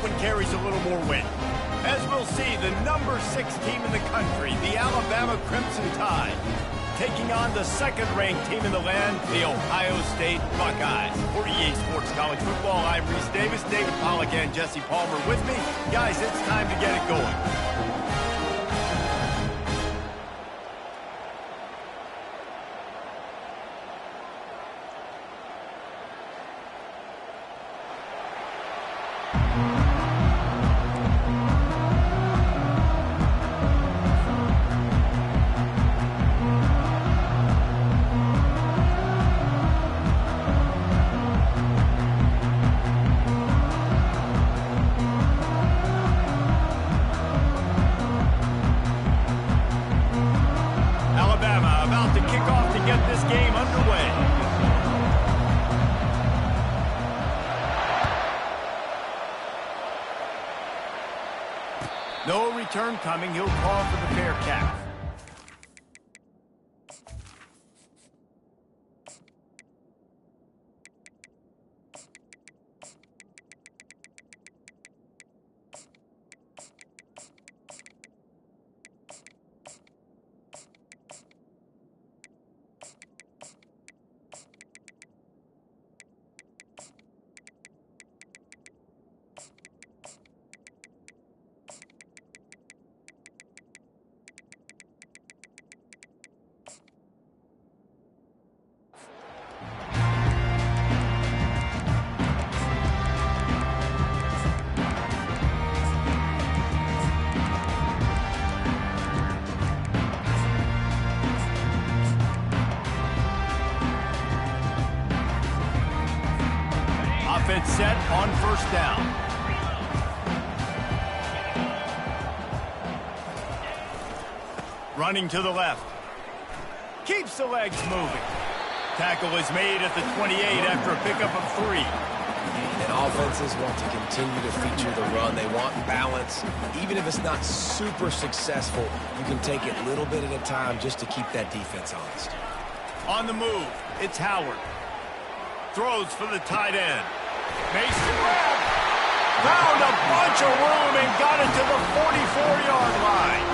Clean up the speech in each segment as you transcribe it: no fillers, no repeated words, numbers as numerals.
one carries a little more weight. As we'll see, the number 6 team in the country, the Alabama Crimson Tide, taking on the second-ranked team in the land, the Ohio State Buckeyes. For EA Sports College Football, I'm Reese Davis, David Pollack, and Jesse Palmer with me. Guys, it's time to get it going. No return coming. He'll call for the fair catch. Offense set on first down. Running to the left. Keeps the legs moving. Tackle is made at the 28 after a pickup of 3. And offenses want to continue to feature the run. They want balance. Even if it's not super successful, you can take it little bit at a time just to keep that defense honest. On the move, it's Howard. Throws for the tight end. Mason grab. Found a bunch of room and got it to the 44-yard line.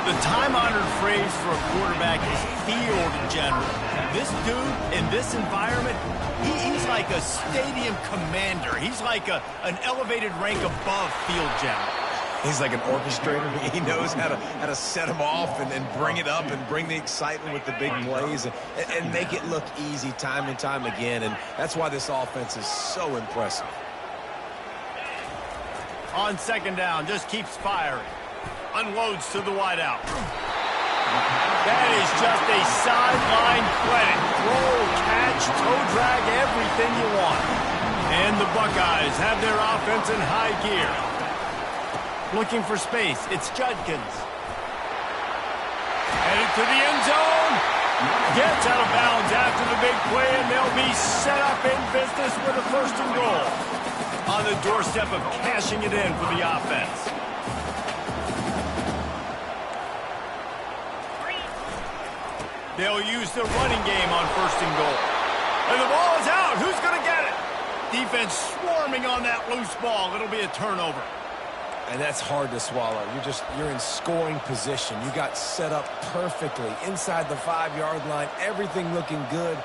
The time-honored phrase for a quarterback is field general. This dude, in this environment, he's like a stadium commander. He's like an elevated rank above field general. He's like an orchestrator. He knows how to set them off and bring it up and bring the excitement with the big plays and make it look easy time and time again. And that's why this offense is so impressive. On second down, just keeps firing. Unloads to the wideout. That is just a sideline credit. Roll, catch, toe drag, everything you want. And the Buckeyes have their offense in high gear. Looking for space, it's Judkins. Headed to the end zone. Gets out of bounds after the big play, and they'll be set up in business with a first and goal. On the doorstep of cashing it in for the offense. They'll use the running game on first and goal. And the ball is out. Who's going to get it? Defense swarming on that loose ball. It'll be a turnover. And that's hard to swallow. You're in scoring position. You got set up perfectly inside the 5-yard line. Everything looking good.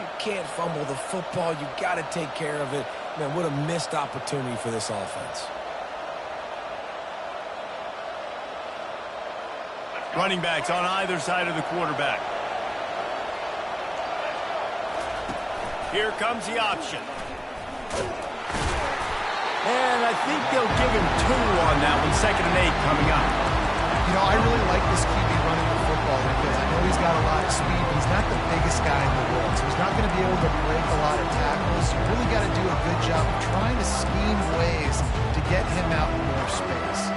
You can't fumble the football. You got to take care of it. Man, what a missed opportunity for this offense. Running backs on either side of the quarterback. Here comes the option. And I think they'll give him 2 on that one. 2nd and 8 coming up. You know, I really like this QB running the football because I know he's got a lot of speed, but he's not the biggest guy in the world. So he's not going to be able to break a lot of tackles. You really got to do a good job of trying to scheme ways to get him out in more space.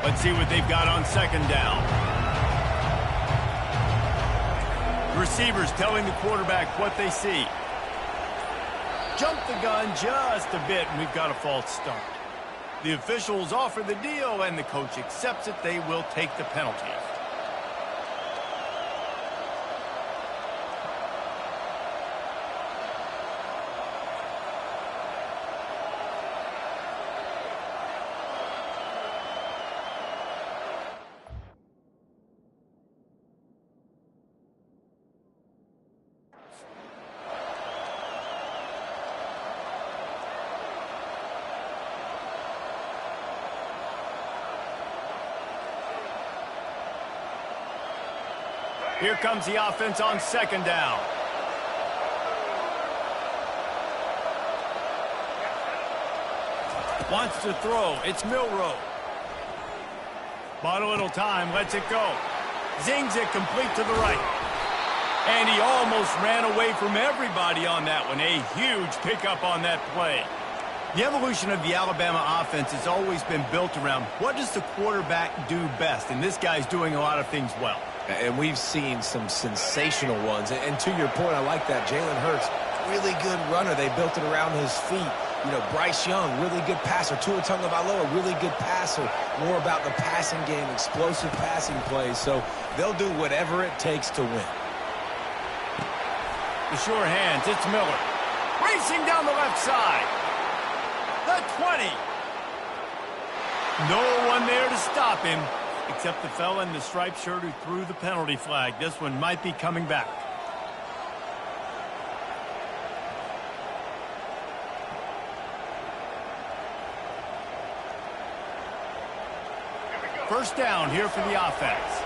Let's see what they've got on second down. Receivers telling the quarterback what they see. Jump the gun just a bit, and we've got a false start. The officials offer the deal, and the coach accepts it. They will take the penalty. Here comes the offense on second down. Wants to throw. It's Milrow. Bought a little time. Lets it go. Zings it complete to the right. And he almost ran away from everybody on that one. A huge pickup on that play. The evolution of the Alabama offense has always been built around what does the quarterback do best. And this guy's doing a lot of things well. And we've seen some sensational ones. And to your point, I like that. Jalen Hurts, really good runner. They built it around his feet. You know, Bryce Young, really good passer. Tua Tagovailoa, really good passer. More about the passing game, explosive passing plays. So they'll do whatever it takes to win. The sure hands, it's Miller. Racing down the left side. The 20. No one there to stop him. Except the fella in the striped shirt who threw the penalty flag. This one might be coming back. First down here for the offense.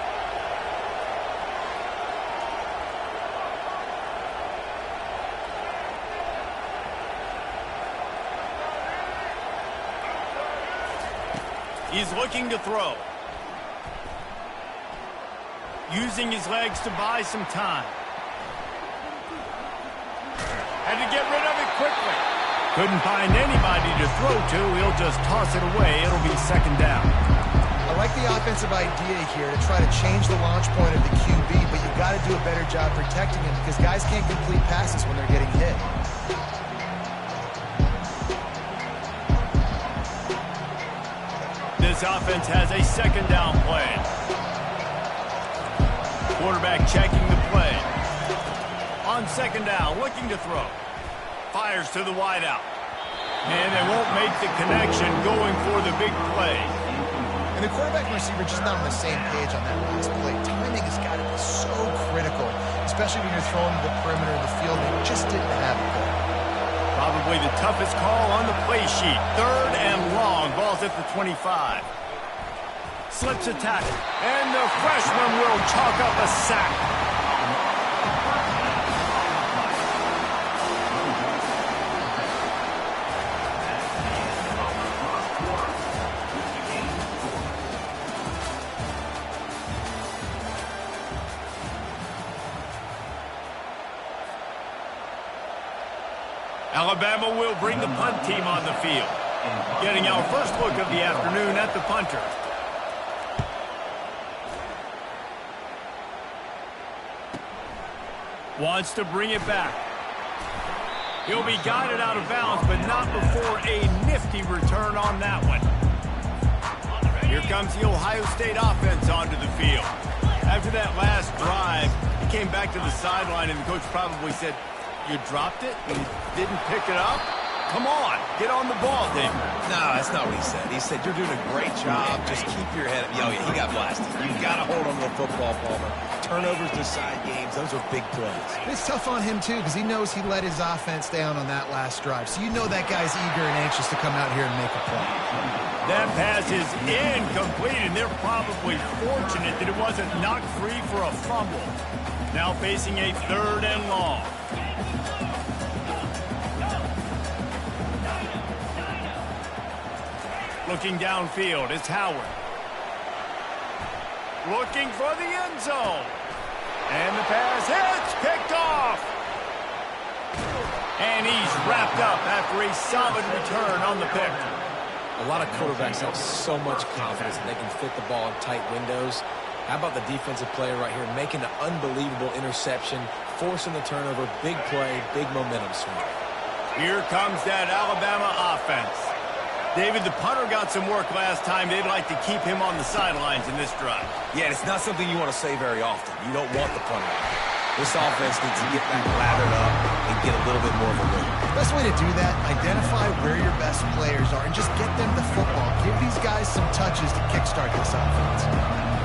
He's looking to throw. Using his legs to buy some time. Had to get rid of it quickly. Couldn't find anybody to throw to. He'll just toss it away. It'll be second down. I like the offensive idea here to try to change the launch point of the QB, but you've got to do a better job protecting him because guys can't complete passes when they're getting hit. This offense has a second down play. Quarterback checking the play. On second down, looking to throw. Fires to the wideout. And they won't make the connection going for the big play. And the quarterback and receiver just not on the same page on that last play. Timing has got to be so critical, especially when you're throwing to the perimeter of the field. They just didn't have it there. Probably the toughest call on the play sheet. Third and long. Ball's at the 25. Slips a tackle. And the freshman will chalk up a sack. Alabama will bring the punt team on the field. Getting our first look of the afternoon at the punter. Wants to bring it back. He'll be guided out of bounds, but not before a nifty return on that one. Here comes the Ohio State offense onto the field. After that last drive, he came back to the sideline, and the coach probably said, "You dropped it and didn't pick it up? Come on, get on the ball, Dave." No, that's not what he said. He said, you're doing a great job. Just keep your head up. Oh, yeah, he got blasted. You've got to hold on to the football, Palmer. Turnovers decide games. Those are big plays. It's tough on him, too, because he knows he let his offense down on that last drive. So you know that guy's eager and anxious to come out here and make a play. That pass is incomplete, and they're probably fortunate that it wasn't knocked free for a fumble. Now facing a third and long. Looking downfield, it's Howard. Looking for the end zone. And the pass hits, picked off. And he's wrapped up after a solid return on the pick. A lot of quarterbacks have so much confidence that they can fit the ball in tight windows. How about the defensive player right here making an unbelievable interception, forcing the turnover, big play, big momentum swing. Here comes that Alabama offense. David, the punter got some work last time. They'd like to keep him on the sidelines in this drive. Yeah, it's not something you want to say very often. You don't want the punter. This offense needs to get back lathered up and get a little bit more of a rhythm. Best way to do that, identify where your best players are and just get them the football. Give these guys some touches to kickstart this offense.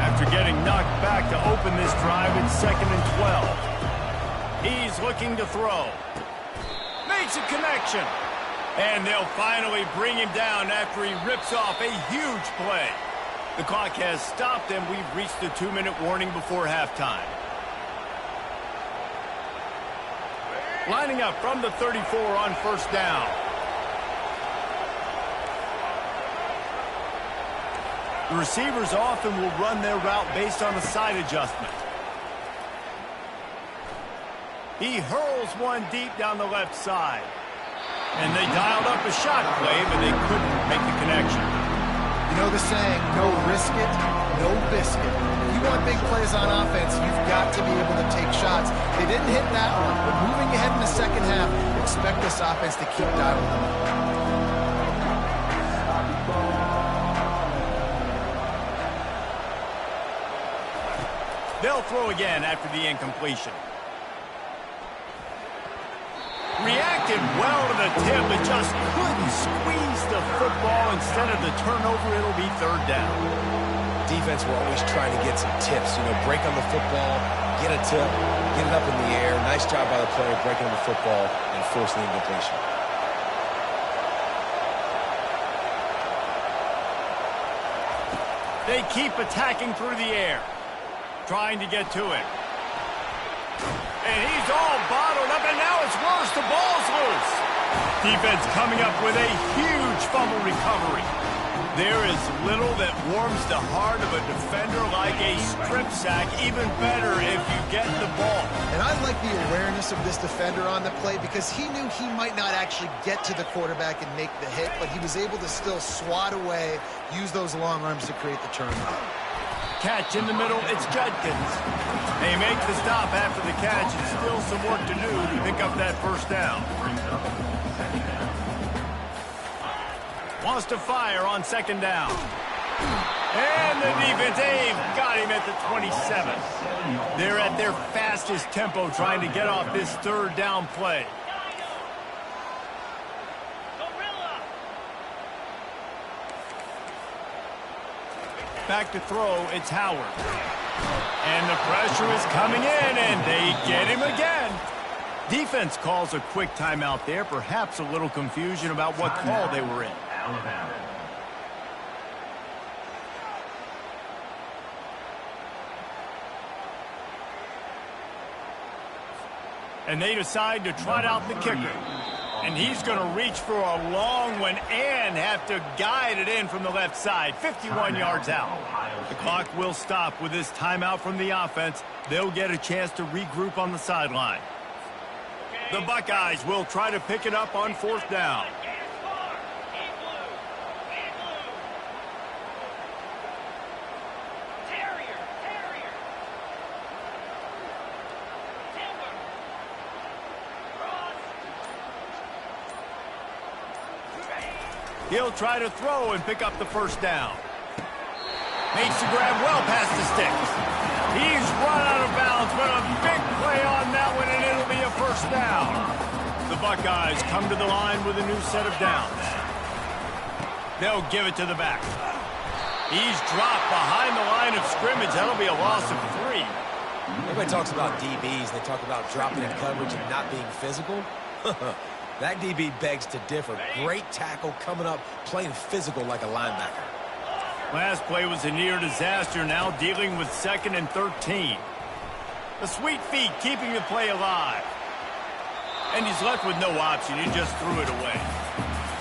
After getting knocked back to open this drive, it's 2nd and 12. He's looking to throw. Makes a connection. And they'll finally bring him down after he rips off a huge play. The clock has stopped, and we've reached the 2-minute warning before halftime. Lining up from the 34 on 1st down. The receivers often will run their route based on a side adjustment. He hurls one deep down the left side. And they dialed up a shot play, but they couldn't make the connection. You know the saying, no risk it, no biscuit. If you want big plays on offense, you've got to be able to take shots. They didn't hit that one, but moving ahead in the second half, expect this offense to keep dialing them up. They'll throw again after the incompletion. Reacted well to the tip, but just couldn't squeeze the football. Instead of the turnover, it'll be 3rd down. Defense will always try to get some tips. You know, break on the football, get a tip, get it up in the air. Nice job by the player breaking on the football and forcing the incompletion. They keep attacking through the air, trying to get to it. And he's all bottled up, and now it's worse. The ball's loose. Defense coming up with a huge fumble recovery. There is little that warms the heart of a defender like a strip sack. Even better if you get the ball. And I like the awareness of this defender on the play because he knew he might not actually get to the quarterback and make the hit, but he was able to still swat away, use those long arms to create the turnover. Catch in the middle, it's Judkins. They make the stop after the catch, and still some work to do to pick up that 1st down. Wants to fire on 2nd down. And the defense, they've got him at the 27. They're at their fastest tempo trying to get off this 3rd down play. Back to throw, it's Howard. And the pressure is coming in, and they get him again. Defense calls a quick timeout there, perhaps a little confusion about what call they were in. And they decide to trot out the kicker. And he's going to reach for a long one and have to guide it in from the left side, 51 yards out. The clock will stop with this timeout from the offense. They'll get a chance to regroup on the sideline. The Buckeyes will try to pick it up on 4th down. He'll try to throw and pick up the 1st down. Makes the grab well past the sticks. He's run out of bounds, but a big play on that one, and it'll be a 1st down. The Buckeyes come to the line with a new set of downs. They'll give it to the back. He's dropped behind the line of scrimmage. That'll be a loss of 3. Everybody talks about DBs. They talk about dropping in coverage and not being physical. That DB begs to differ. Great tackle coming up, playing physical like a linebacker. Last play was a near disaster, now dealing with 2nd and 13. The sweet feet keeping the play alive. And he's left with no option. He just threw it away.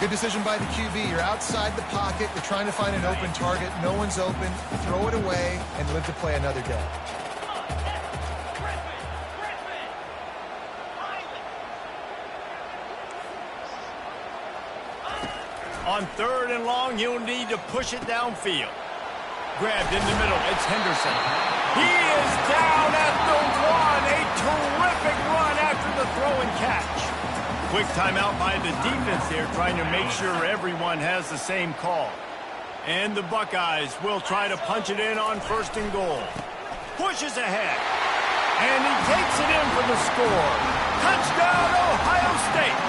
Good decision by the QB. You're outside the pocket. You're trying to find an open target. No one's open. Throw it away and live to play another day. On 3rd and long, he'll need to push it downfield. Grabbed in the middle, it's Henderson. He is down at the 1. A terrific run after the throw and catch. quick timeout by the defense there, trying to make sure everyone has the same call. And the Buckeyes will try to punch it in on 1st and goal. Pushes ahead. And he takes it in for the score. Touchdown, Ohio State.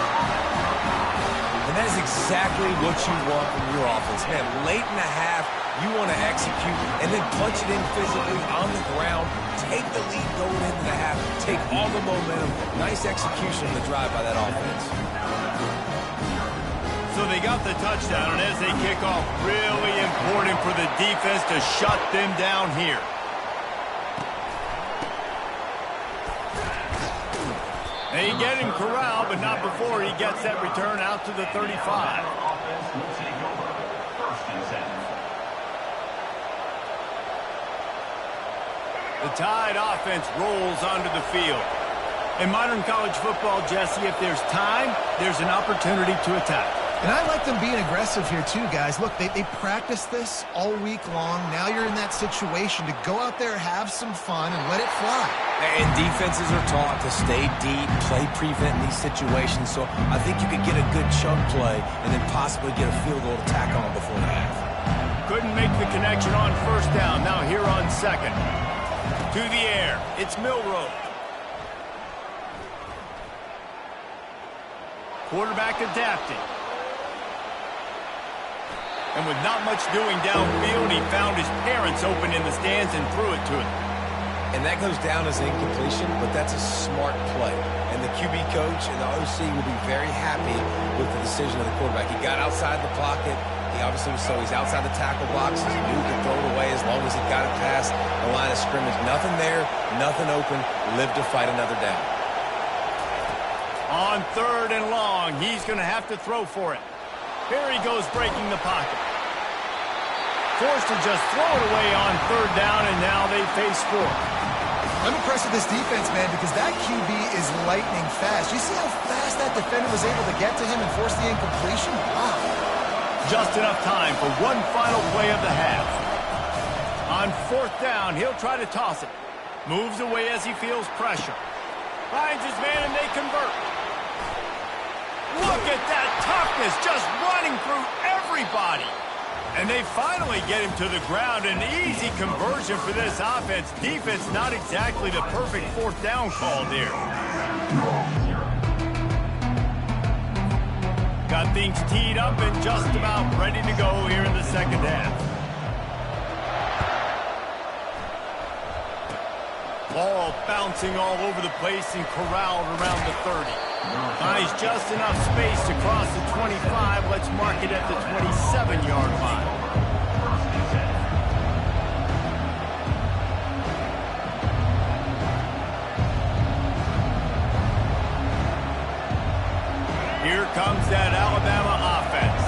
And that is exactly what you want from your offense. Man, late in the half, you want to execute and then punch it in physically on the ground. Take the lead going into the half. Take all the momentum. Nice execution of the drive by that offense. So they got the touchdown, and as they kick off, really important for the defense to shut them down here. They get him corralled, but not before he gets that return out to the 35. The Tide offense rolls onto the field. In modern college football, Jesse, if there's time, there's an opportunity to attack. And I like them being aggressive here too, guys. Look, they practiced this all week long. Now you're in that situation to go out there, have some fun, and let it fly. And defenses are taught to stay deep, play prevent in these situations. So I think you could get a good chunk play and then possibly get a field goal to tack on before the half. Couldn't make the connection on 1st down. Now here on 2nd. To the air. It's Milroe. Quarterback adapting. And with not much doing downfield, he found his parents open in the stands and threw it to him. And that goes down as incompletion, but that's a smart play. And the QB coach and the OC will be very happy with the decision of the quarterback. He got outside the pocket. He obviously was so he's outside the tackle box. He knew he could throw it away as long as he got it past the line of scrimmage. Nothing there, nothing open. Live to fight another down. On 3rd and long, he's going to have to throw for it. Here he goes breaking the pocket. Forced to just throw it away on 3rd down, and now they face 4th. I'm impressed with this defense, man, because that QB is lightning fast. You see how fast that defender was able to get to him and force the incompletion? Wow. Just enough time for one final play of the half. On 4th down, he'll try to toss it. Moves away as he feels pressure. Finds his man, and they convert. Look at that toughness, just running through everybody. And they finally get him to the ground. An easy conversion for this offense. Defense not exactly the perfect 4th down call there. Got things teed up and just about ready to go here in the 2nd half. Ball bouncing all over the place and corralled around the 30. Finds just enough space to cross the 25. Let's mark it at the 27-yard line. Here comes that Alabama offense.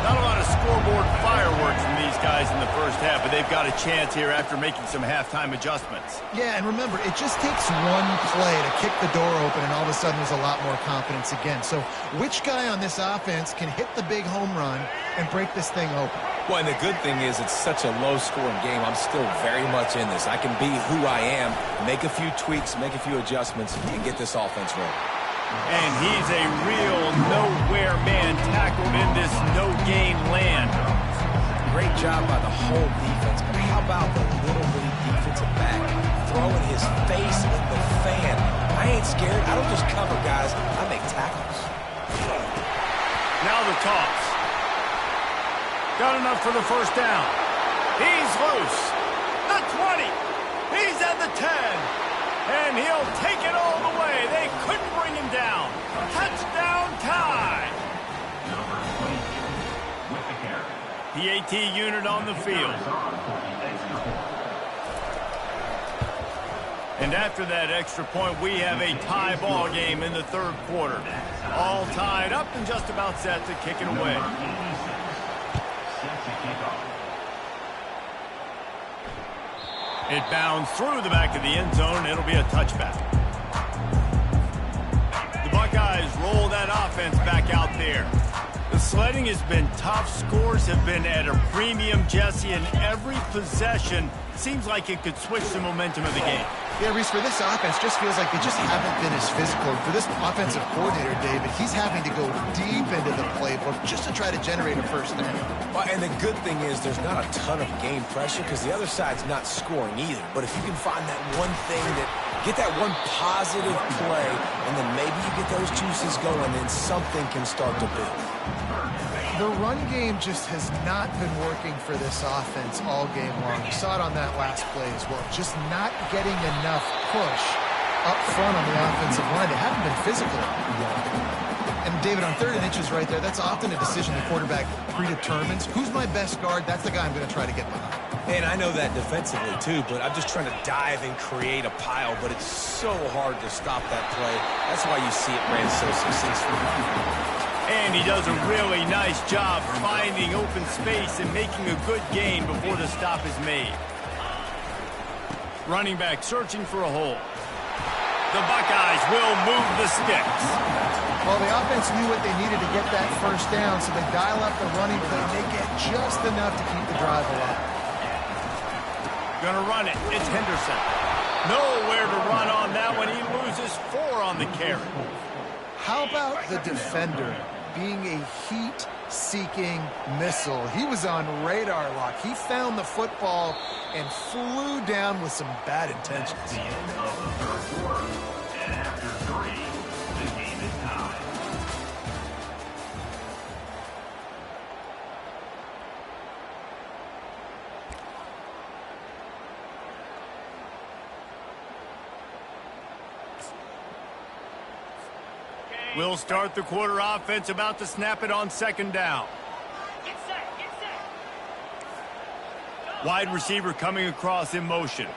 Not a lot of scoreboard fireworks from these guys in the 1st half, but they've got a chance here after making some halftime adjustments. Yeah, and remember, it just takes one play to kick the door open, and all of a sudden there's a lot more confidence again. So which guy on this offense can hit the big home run and break this thing open? Well, and the good thing is it's such a low-scoring game. I'm still very much in this. I can be who I am, make a few tweaks, make a few adjustments, and get this offense rolling. And he's a real nowhere man tackled in this no-gain land. Great job by the whole defense, but how about the little bitty defensive back throwing his face in the fan? I ain't scared. I don't just cover guys. I make tackles. Now the toss. Got enough for the 1st down. He's loose. The 20. He's at the 10. And he'll take it all the way. They couldn't bring him down. Touchdown Tide. PAT unit on the field. And after that extra point, we have a tie ball game in the 3rd quarter. All tied up and just about set to kick it away. It bounds through the back of the end zone. It'll be a touchback. The Buckeyes roll that offense back out there. The sledding has been tough. Scores have been at a premium, Jesse, and every possession Seems like it could switch the momentum of the game. Yeah, Reese, for this offense, just feels like they just haven't been as physical. For this offensive coordinator, David, he's having to go deep into the playbook just to try to generate a first down. Well, and the good thing is there's not a ton of game pressure because the other side's not scoring either. But if you can find that one thing get that one positive play, and then maybe you get those juices going, then something can start to build. The run game just has not been working for this offense all game long. You saw it on that last play as well. Just not getting enough push up front on the offensive line. They haven't been physical. And David, on 3rd and inches right there, that's often a decision the quarterback predetermines. Who's my best guard? That's the guy I'm going to try to get behind. And I know that defensively too, but I'm just trying to dive and create a pile, but it's so hard to stop that play. That's why you see it ran so successfully. And he does a really nice job finding open space and making a good gain before the stop is made. Running back searching for a hole. The Buckeyes will move the sticks. Well, the offense knew what they needed to get that first down, so they dial up the running play. They get just enough to keep the drive alive. Gonna run it. It's Henderson. Nowhere to run on that one. He loses 4 on the carry. How about the defender being a heat-seeking missile? He was on radar lock. He found the football and flew down with some bad intentions. We'll start the quarter offense, about to snap it on 2nd down. Get set, get set. Wide receiver coming across in motion.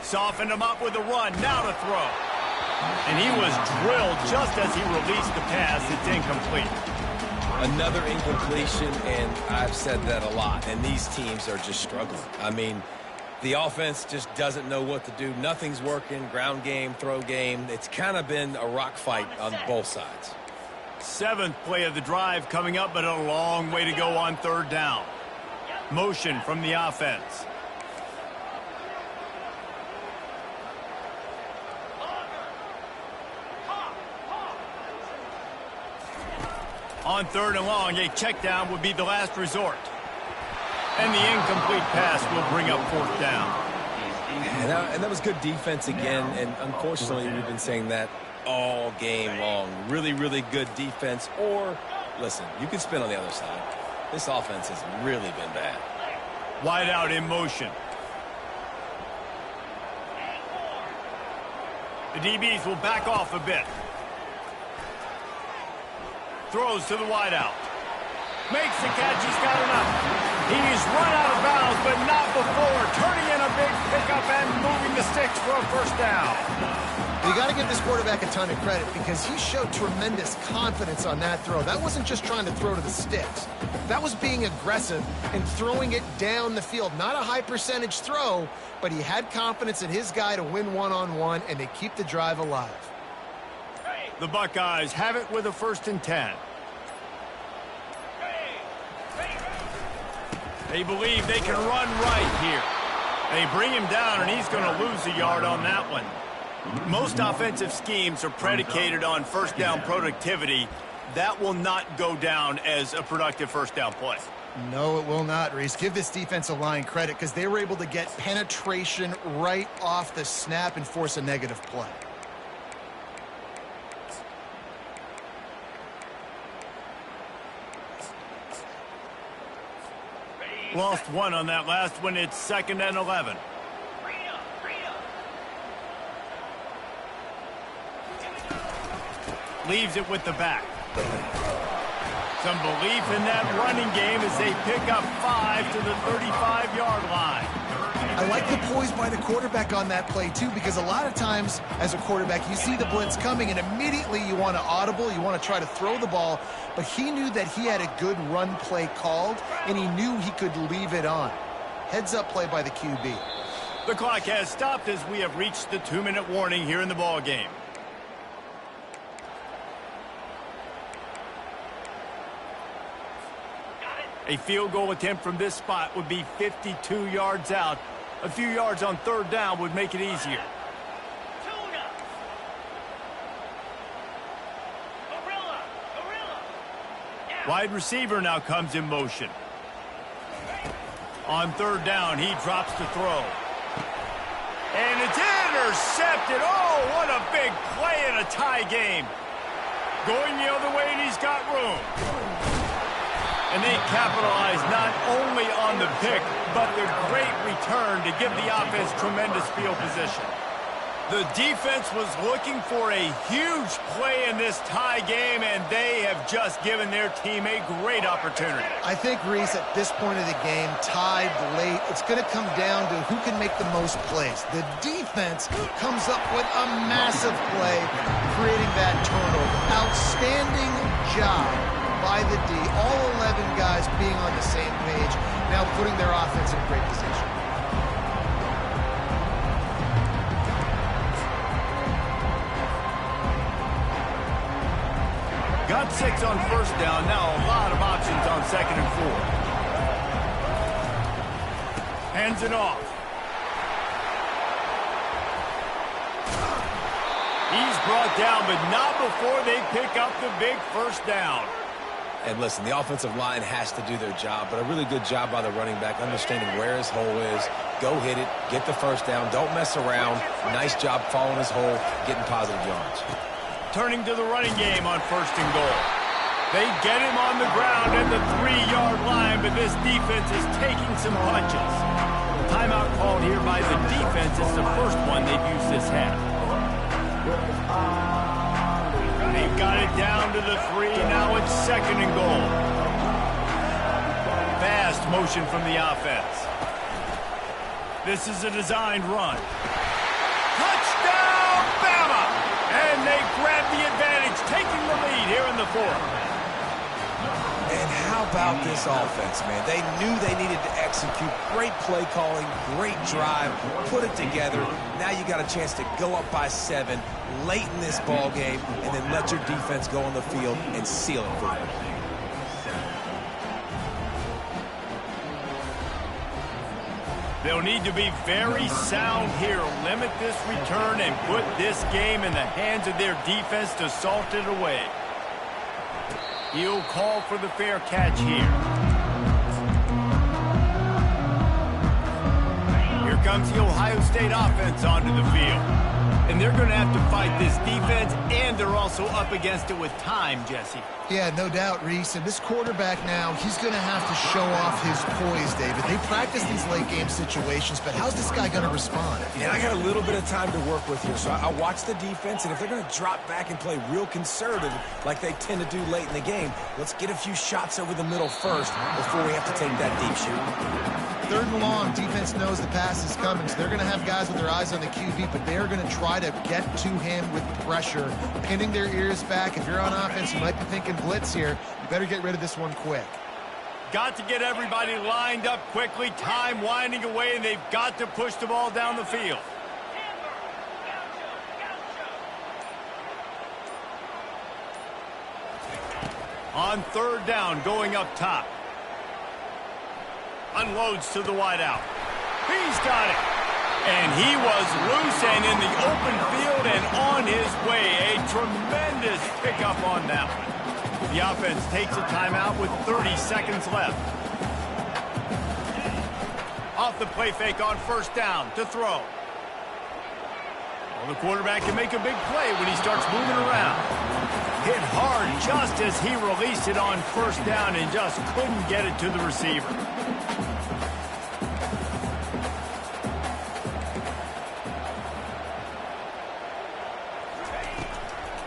Softened him up with a run, now to throw. And he was drilled just as he released the pass. It's incomplete. Another incompletion, and I've said that a lot, and these teams are just struggling. I mean, the offense just doesn't know what to do. Nothing's working, ground game, throw game. It's kind of been a rock fight on both sides. 7th play of the drive coming up, but a long way to go on 3rd down. Motion from the offense. On 3rd and long, a check down would be the last resort. And the incomplete pass will bring up 4th down. And that was good defense again, and unfortunately we've been saying that all game long. Really, really good defense. Or, listen, you can spin on the other side. This offense has really been bad. Wide out in motion. The DBs will back off a bit. Throws to the wideout. Makes the catch. He's got enough. He's run out of bounds, but not before. Turning in a big pickup and moving the sticks for a 1st down. You got to give this quarterback a ton of credit because he showed tremendous confidence on that throw. That wasn't just trying to throw to the sticks. That was being aggressive and throwing it down the field. Not a high percentage throw, but he had confidence in his guy to win one-on-one, and they keep the drive alive. The Buckeyes have it with a 1st and 10. They believe they can run right here. They bring him down, and he's going to lose a yard on that one. Most offensive schemes are predicated on 1st down productivity. That will not go down as a productive 1st down play. No, it will not, Reese. Give this defensive line credit because they were able to get penetration right off the snap and force a negative play. Lost 1 on that last one. It's 2nd and 11. Leaves it with the back. Some belief in that running game as they pick up 5 to the 35-yard line. I like the poise by the quarterback on that play, too, because a lot of times as a quarterback, you see the blitz coming, and immediately you want to audible, you want to try to throw the ball, but he knew that he had a good run play called, and he knew he could leave it on. Heads-up play by the QB. The clock has stopped as we have reached the 2-minute warning here in the ball game. A field goal attempt from this spot would be 52 yards out. A few yards on third down would make it easier. Wide receiver now comes in motion. On third down, he drops to throw. And it's intercepted. Oh, what a big play in a tie game. Going the other way, and he's got room. And they capitalize not only on the pick, but the great return to give the offense tremendous field position. The defense was looking for a huge play in this tie game, and they have just given their team a great opportunity. I think, Reese, at this point of the game, tied late, it's going to come down to who can make the most plays. The defense comes up with a massive play, creating that turnover. Outstanding job by the D. All 11 guys being on the same page, now putting their offense in a great position. Got 6 on first down. Now a lot of options on second and 4. Hands it off. He's brought down, but not before they pick up the big first down. And listen, the offensive line has to do their job, but a really good job by the running back, understanding where his hole is. Go hit it, get the first down, don't mess around. Nice job following his hole, getting positive yards. Turning to the running game on first and goal. They get him on the ground at the 3-yard line, but this defense is taking some punches. The timeout called here by the defense is the first one they've used this half. They've got it down to the 3. Now it's second and goal. Fast motion from the offense. This is a designed run. Touchdown, Bama! And they grab the advantage, taking the lead here in the 4th. And how about this offense, man? They knew they needed to execute. Great play calling, great drive, put it together. Now you got a chance to go up by 7 late in this ball game, and then let your defense go on the field and seal it for you. They'll need to be very sound here, limit this return, and put this game in the hands of their defense to salt it away. He'll call for the fair catch here. Here comes the Ohio State offense onto the field. And they're going to have to fight this defense, and they're also up against it with time, Jesse. Yeah, no doubt, Reese. And this quarterback now, he's going to have to show off his poise, David. They practice these late-game situations, but how's this guy going to respond? Yeah, I got a little bit of time to work with here, so I watch the defense, and if they're going to drop back and play real conservative like they tend to do late in the game, let's get a few shots over the middle first before we have to take that deep shoot. 3rd and long, defense knows the pass is coming, so they're going to have guys with their eyes on the QB, but they're going to try to get to him with pressure, pinning their ears back. If you're on offense, you might be thinking blitz here. You better get rid of this one quick. Got to get everybody lined up quickly, time winding away, and they've got to push the ball down the field. On third down, going up top. Unloads to the wideout. He's got it. And he was loose and in the open field and on his way. A tremendous pickup on that one. The offense takes a timeout with 30 seconds left. Off the play fake on first down to throw. Well, the quarterback can make a big play when he starts moving around. Hit hard just as he released it on first down and just couldn't get it to the receiver.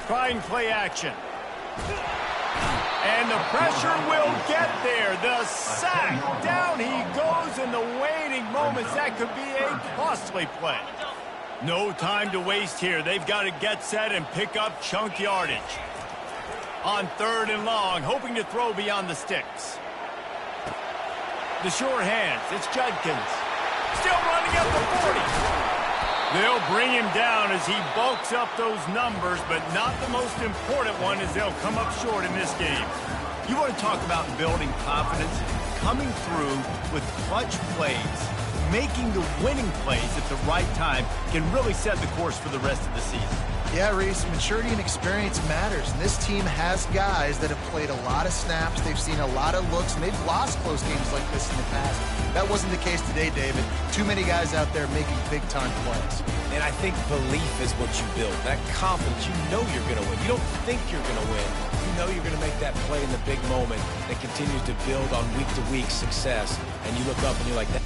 Trying play action. And the pressure will get there. The sack. Down he goes in the waiting moments. That could be a costly play. No time to waste here. They've got to get set and pick up chunk yardage. On third and long, hoping to throw beyond the sticks. The sure hands. It's Judkins. Still running up the 40. They'll bring him down as he bulks up those numbers, but not the most important one as they'll come up short in this game. You want to talk about building confidence? coming through with clutch plays, making the winning plays at the right time can really set the course for the rest of the season. Yeah, Reese, maturity and experience matters, and this team has guys that have played a lot of snaps, they've seen a lot of looks, and they've lost close games like this in the past. That wasn't the case today, David. Too many guys out there making big-time plays. And I think belief is what you build. That confidence, you know you're going to win. You don't think you're going to win. You know you're going to make that play in the big moment that continues to build on week-to-week success. And you look up and you're like, that.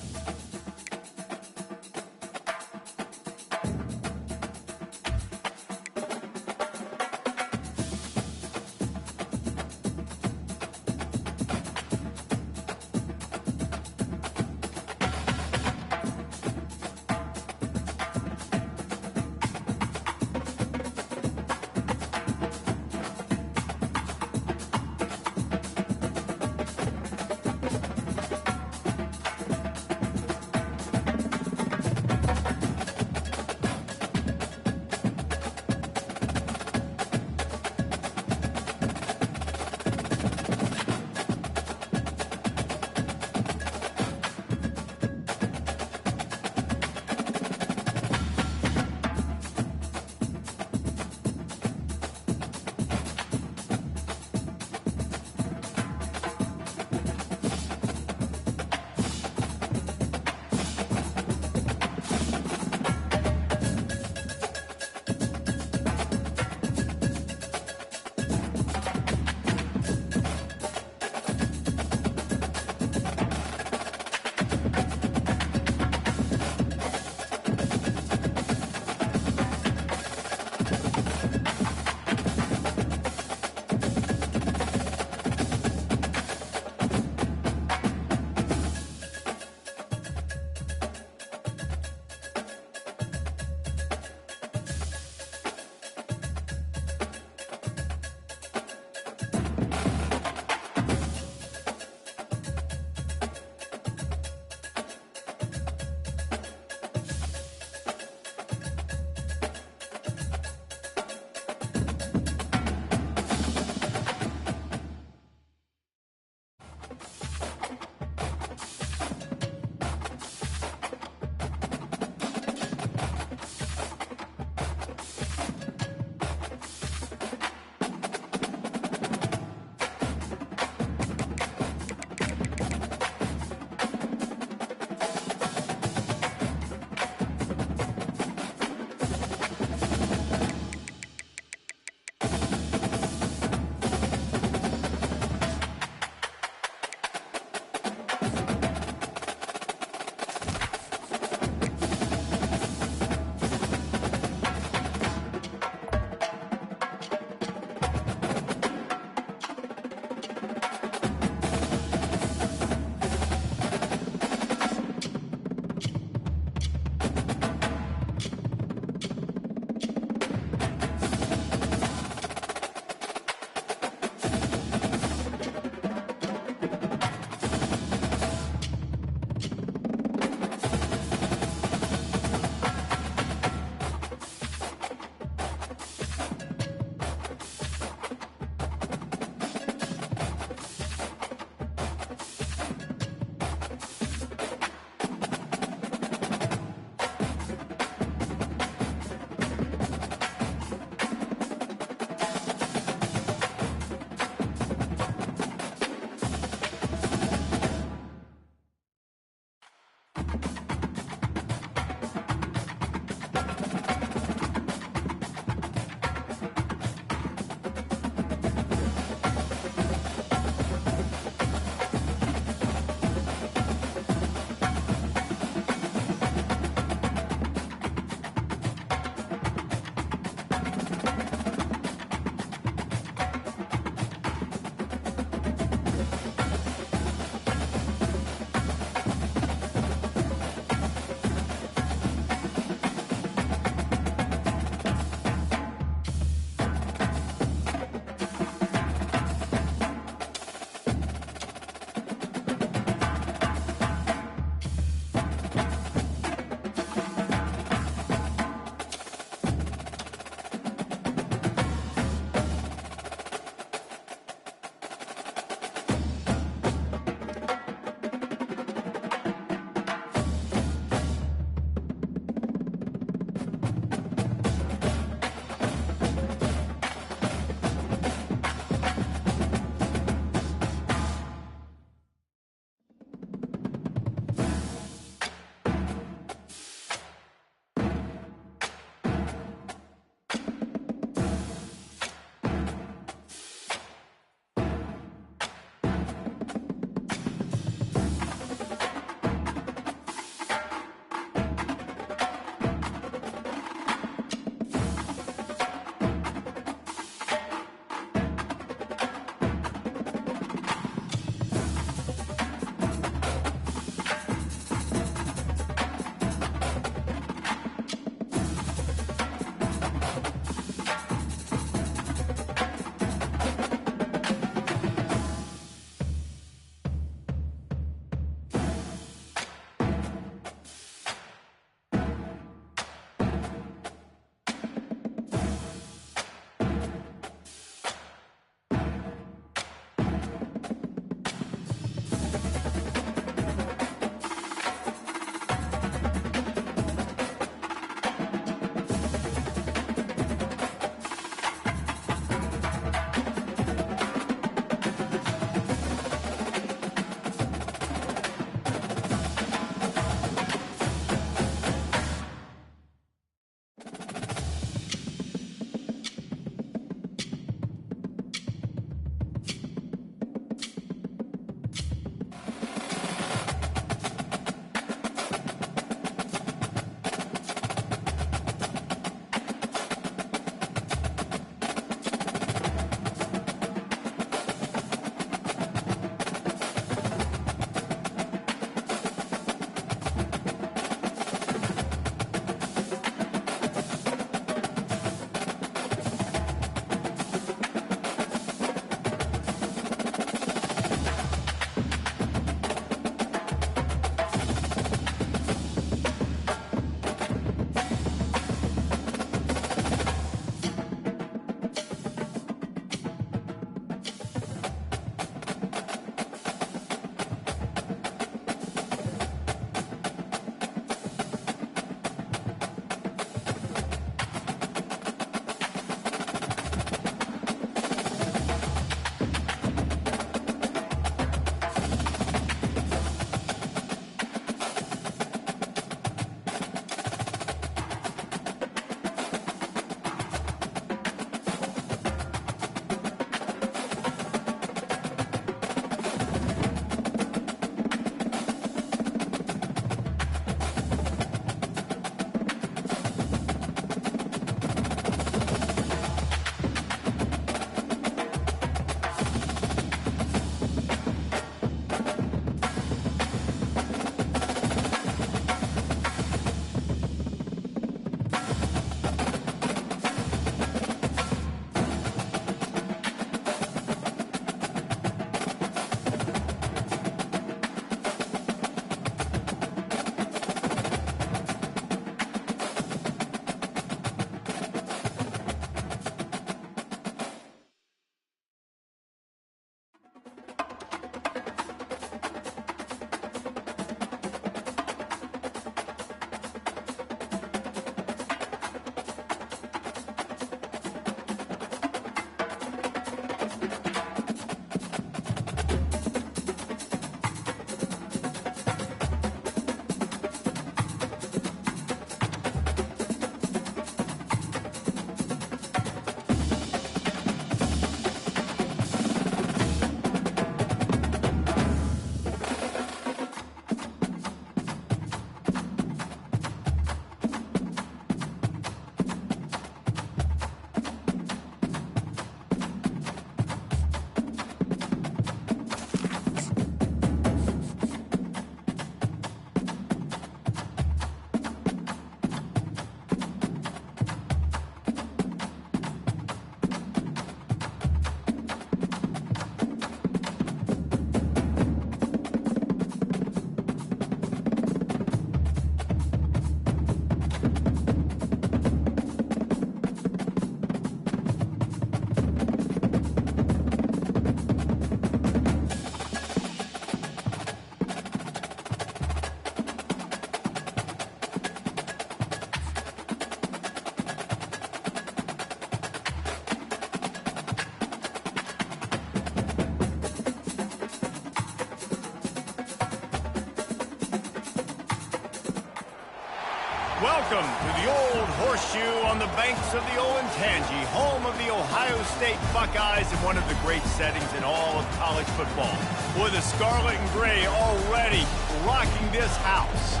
Welcome to the Old Horseshoe on the banks of the Ncaa, home of the Ohio State Buckeyes and one of the great settings in all of college football. With the scarlet and gray already rocking this house.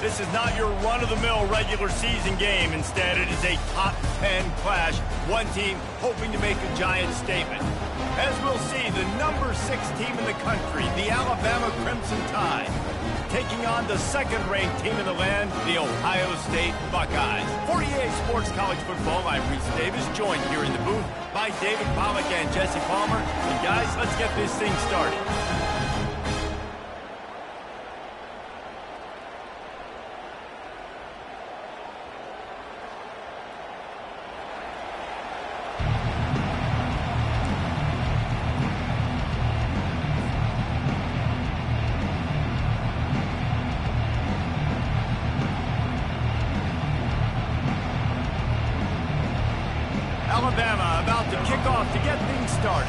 This is not your run-of-the-mill regular season game. Instead, it is a top 10 clash. One team hoping to make a giant statement. As we'll see, the number 6 team in the country, the Alabama Crimson Tide, taking on the second-ranked team in the land, the Ohio State Buckeyes. For EA Sports College Football, I'm Reese Davis, joined here in the booth by David Pollack and Jesse Palmer. And guys, let's get this thing started. Alabama about to kick off to get things started.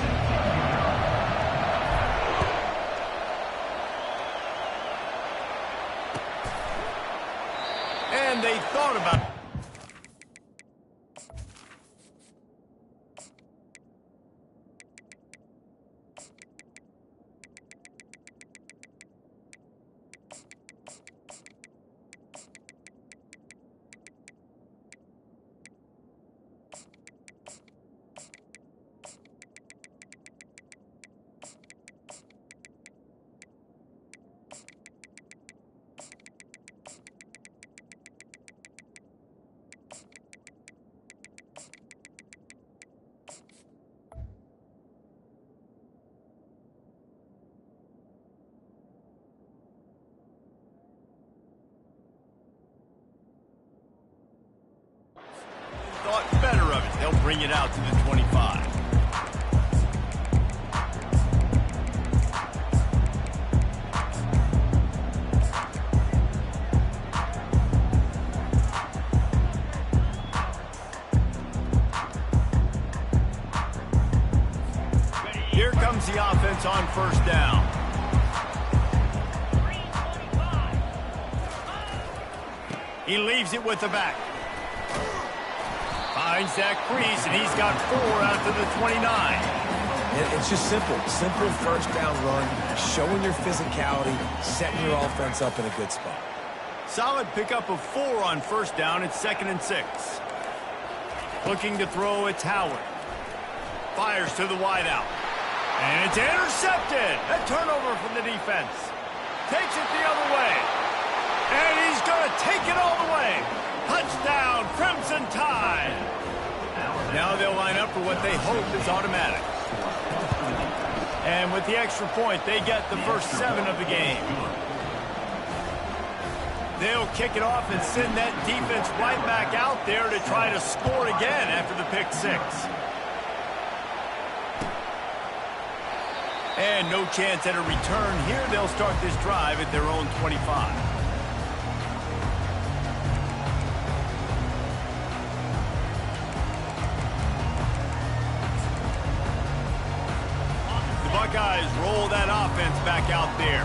And they thought about... thought better of it. They'll bring it out to the 25. Here comes the offense on first down. He leaves it with the back. Finds that crease, and he's got 4 out to the 29. It's just simple. Simple first down run, showing your physicality, setting your offense up in a good spot. Solid pickup of 4 on first down. It's 2nd and 6. Looking to throw, it's Howard. Fires to the wideout. And it's intercepted. A turnover from the defense. Takes it the other way. And he's going to take it all the way. Touchdown, Crimson Tide. Now they'll line up for what they hope is automatic. And with the extra point, they get the first 7 of the game. They'll kick it off and send that defense right back out there to try to score again after the pick 6. And no chance at a return here. They'll start this drive at their own 25. Buckeyes roll that offense back out there.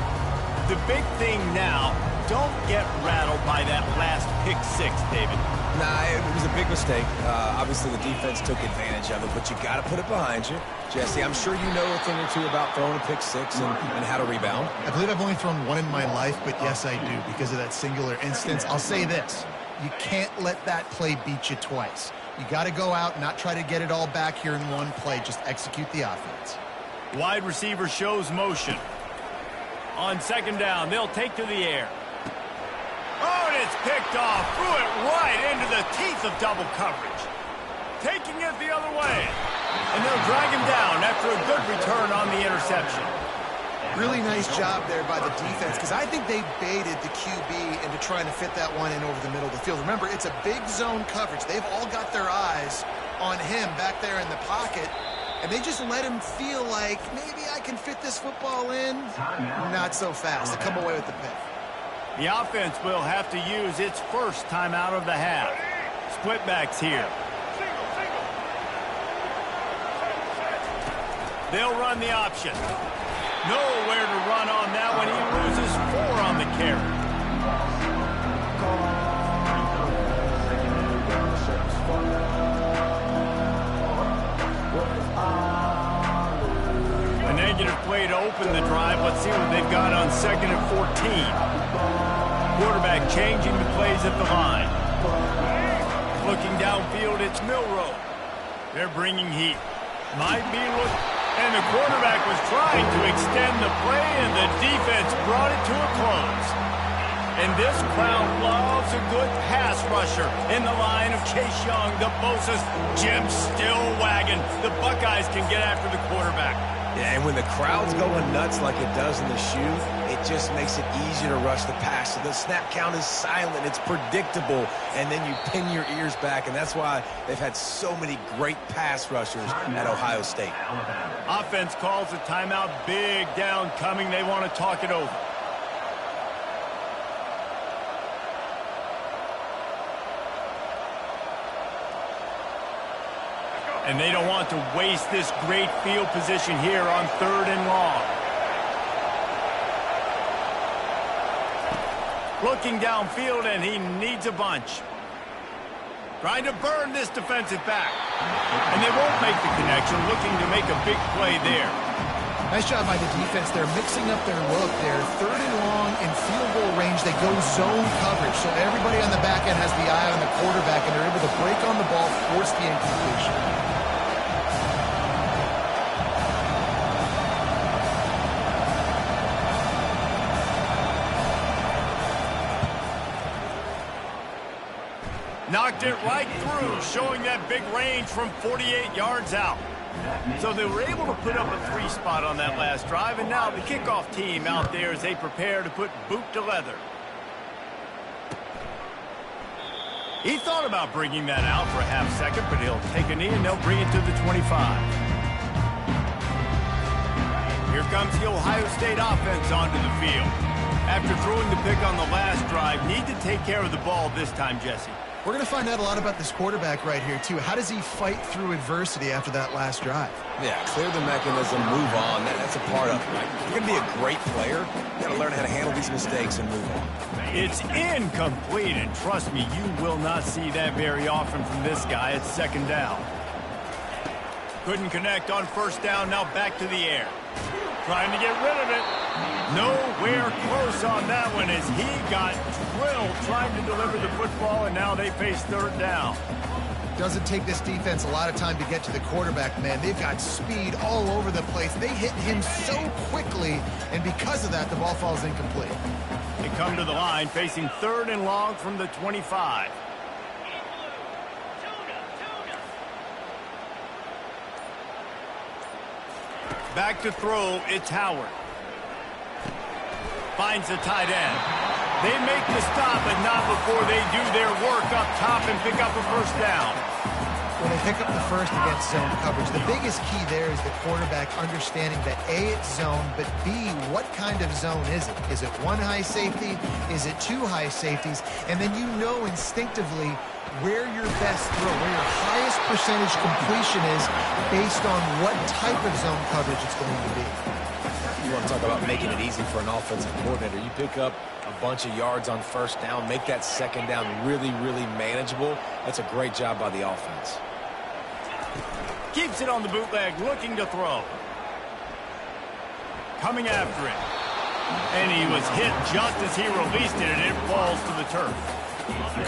The big thing now, don't get rattled by that last pick 6, David. Nah, it was a big mistake. Obviously, the defense took advantage of it, but you got to put it behind you. Jesse, I'm sure you know a thing or two about throwing a pick 6 and how to rebound. I believe I've only thrown 1 in my life, but yes, I do, because of that singular instance. I'll say this. You can't let that play beat you twice. You got to go out and not try to get it all back here in one play. Just execute the offense. Wide receiver shows motion. On 2nd down, they'll take to the air. Oh, and it's picked off. Threw it right into the teeth of double coverage. Taking it the other way. And they'll drag him down after a good return on the interception. Really nice job there by the defense, because I think they baited the QB into trying to fit that one in over the middle of the field. Remember, it's a big zone coverage. They've all got their eyes on him back there in the pocket. And they just let him feel like, maybe I can fit this football in. Not so fast. They come away with the pick. The offense will have to use its first timeout of the half. Split backs here. They'll run the option. Nowhere to run on that one. He loses 4 on the carry. way to open the drive. Let's see what they've got on 2nd and 14. Quarterback changing the plays at the line. Looking downfield, it's Milrow. They're bringing heat. Might be and the quarterback was trying to extend the play, and the defense brought it to a close. And this crowd loves a good pass rusher in the line of Chase Young, the Bosa's, Jim still wagging. The Buckeyes can get after the quarterback. Yeah, and when the crowd's going nuts like it does in the shoe, it just makes it easier to rush the pass. So the snap count is silent, it's predictable, and then you pin your ears back, and that's why they've had so many great pass rushers at Ohio State. Offense calls a timeout, big down coming. They want to talk it over. And they don't want to waste this great field position here on 3rd and long. Looking downfield, and he needs a bunch. Trying to burn this defensive back. And they won't make the connection, looking to make a big play there. Nice job by the defense. They're mixing up their look. They're 3rd and long in field goal range. They go zone coverage. So everybody on the back end has the eye on the quarterback, and they're able to break on the ball, force the incompletion. Knocked it right through, showing that big range from 48 yards out. So they were able to put up a 3 spot on that last drive, and now the kickoff team out there as they prepare to put boot to leather. He thought about bringing that out for a half second, but he'll take a knee and they'll bring it to the 25. Here comes the Ohio State offense onto the field. After throwing the pick on the last drive, need to take care of the ball this time, Jesse. We're going to find out a lot about this quarterback right here, too. How does he fight through adversity after that last drive? Yeah, clear the mechanism, move on. That's a part of it, right? You're going to be a great player. You got to learn how to handle these mistakes and move on. It's incomplete, and trust me, you will not see that very often from this guy. It's 2nd down. Couldn't connect on 1st down, now back to the air. Trying to get rid of it. Nowhere close on that one as he got drilled trying to deliver the football, and now they face 3rd down. Doesn't take this defense a lot of time to get to the quarterback, man. They've got speed all over the place. They hit him so quickly, and because of that, the ball falls incomplete. They come to the line facing 3rd and long from the 25. Back to throw, it's Howard. Finds the tight end. They make the stop, but not before they do their work up top and pick up a 1st down. When they pick up the 1st against zone coverage, the biggest key there is the quarterback understanding that A, it's zone, but B, what kind of zone is it? Is it 1 high safety? Is it 2 high safeties? And then you know instinctively where your best throw, where your highest percentage completion is based on what type of zone coverage it's going to be. You want to talk about making it easy for an offensive coordinator. You pick up a bunch of yards on 1st down, make that 2nd down really, really manageable. That's a great job by the offense. Keeps it on the bootleg, looking to throw. Coming after it. And he was hit just as he released it, and it falls to the turf.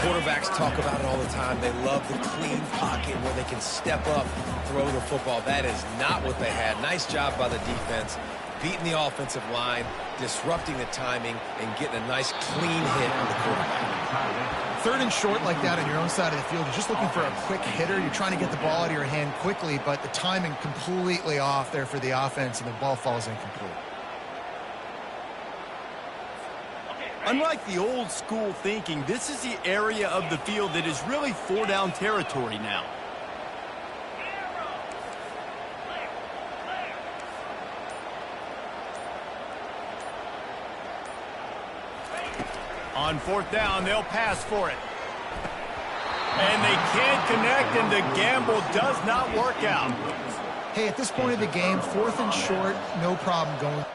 Quarterbacks talk about it all the time. They love the clean pocket where they can step up, throw the football. That is not what they had. Nice job by the defense, beating the offensive line, disrupting the timing, and getting a nice clean hit on the quarterback. 3rd and short like that on your own side of the field, you're just looking for a quick hitter. You're trying to get the ball out of your hand quickly, but the timing completely off there for the offense, and the ball falls incomplete. Unlike the old school thinking, this is the area of the field that is really 4-down territory now. On 4th down, they'll pass for it. And they can't connect, and the gamble does not work out. Hey, at this point of the game, 4th and short, no problem going.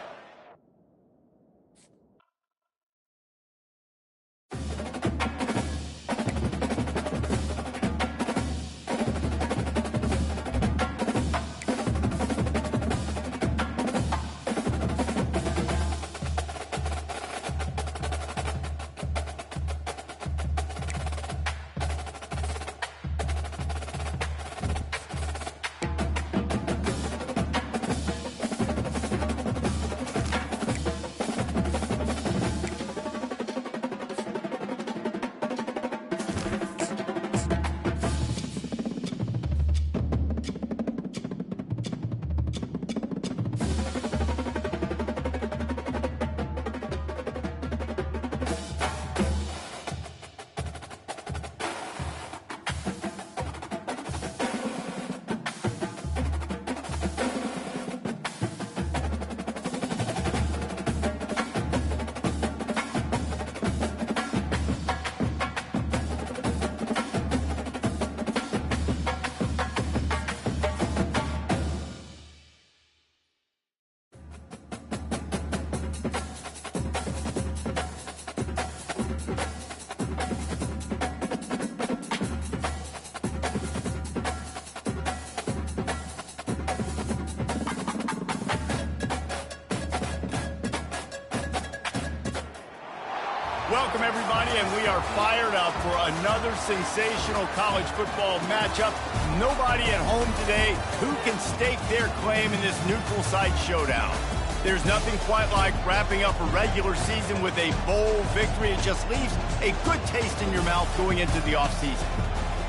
Welcome, everybody, and we are fired up for another sensational college football matchup. Nobody at home today who can stake their claim in this neutral site showdown. There's nothing quite like wrapping up a regular season with a bowl victory. It just leaves a good taste in your mouth going into the offseason.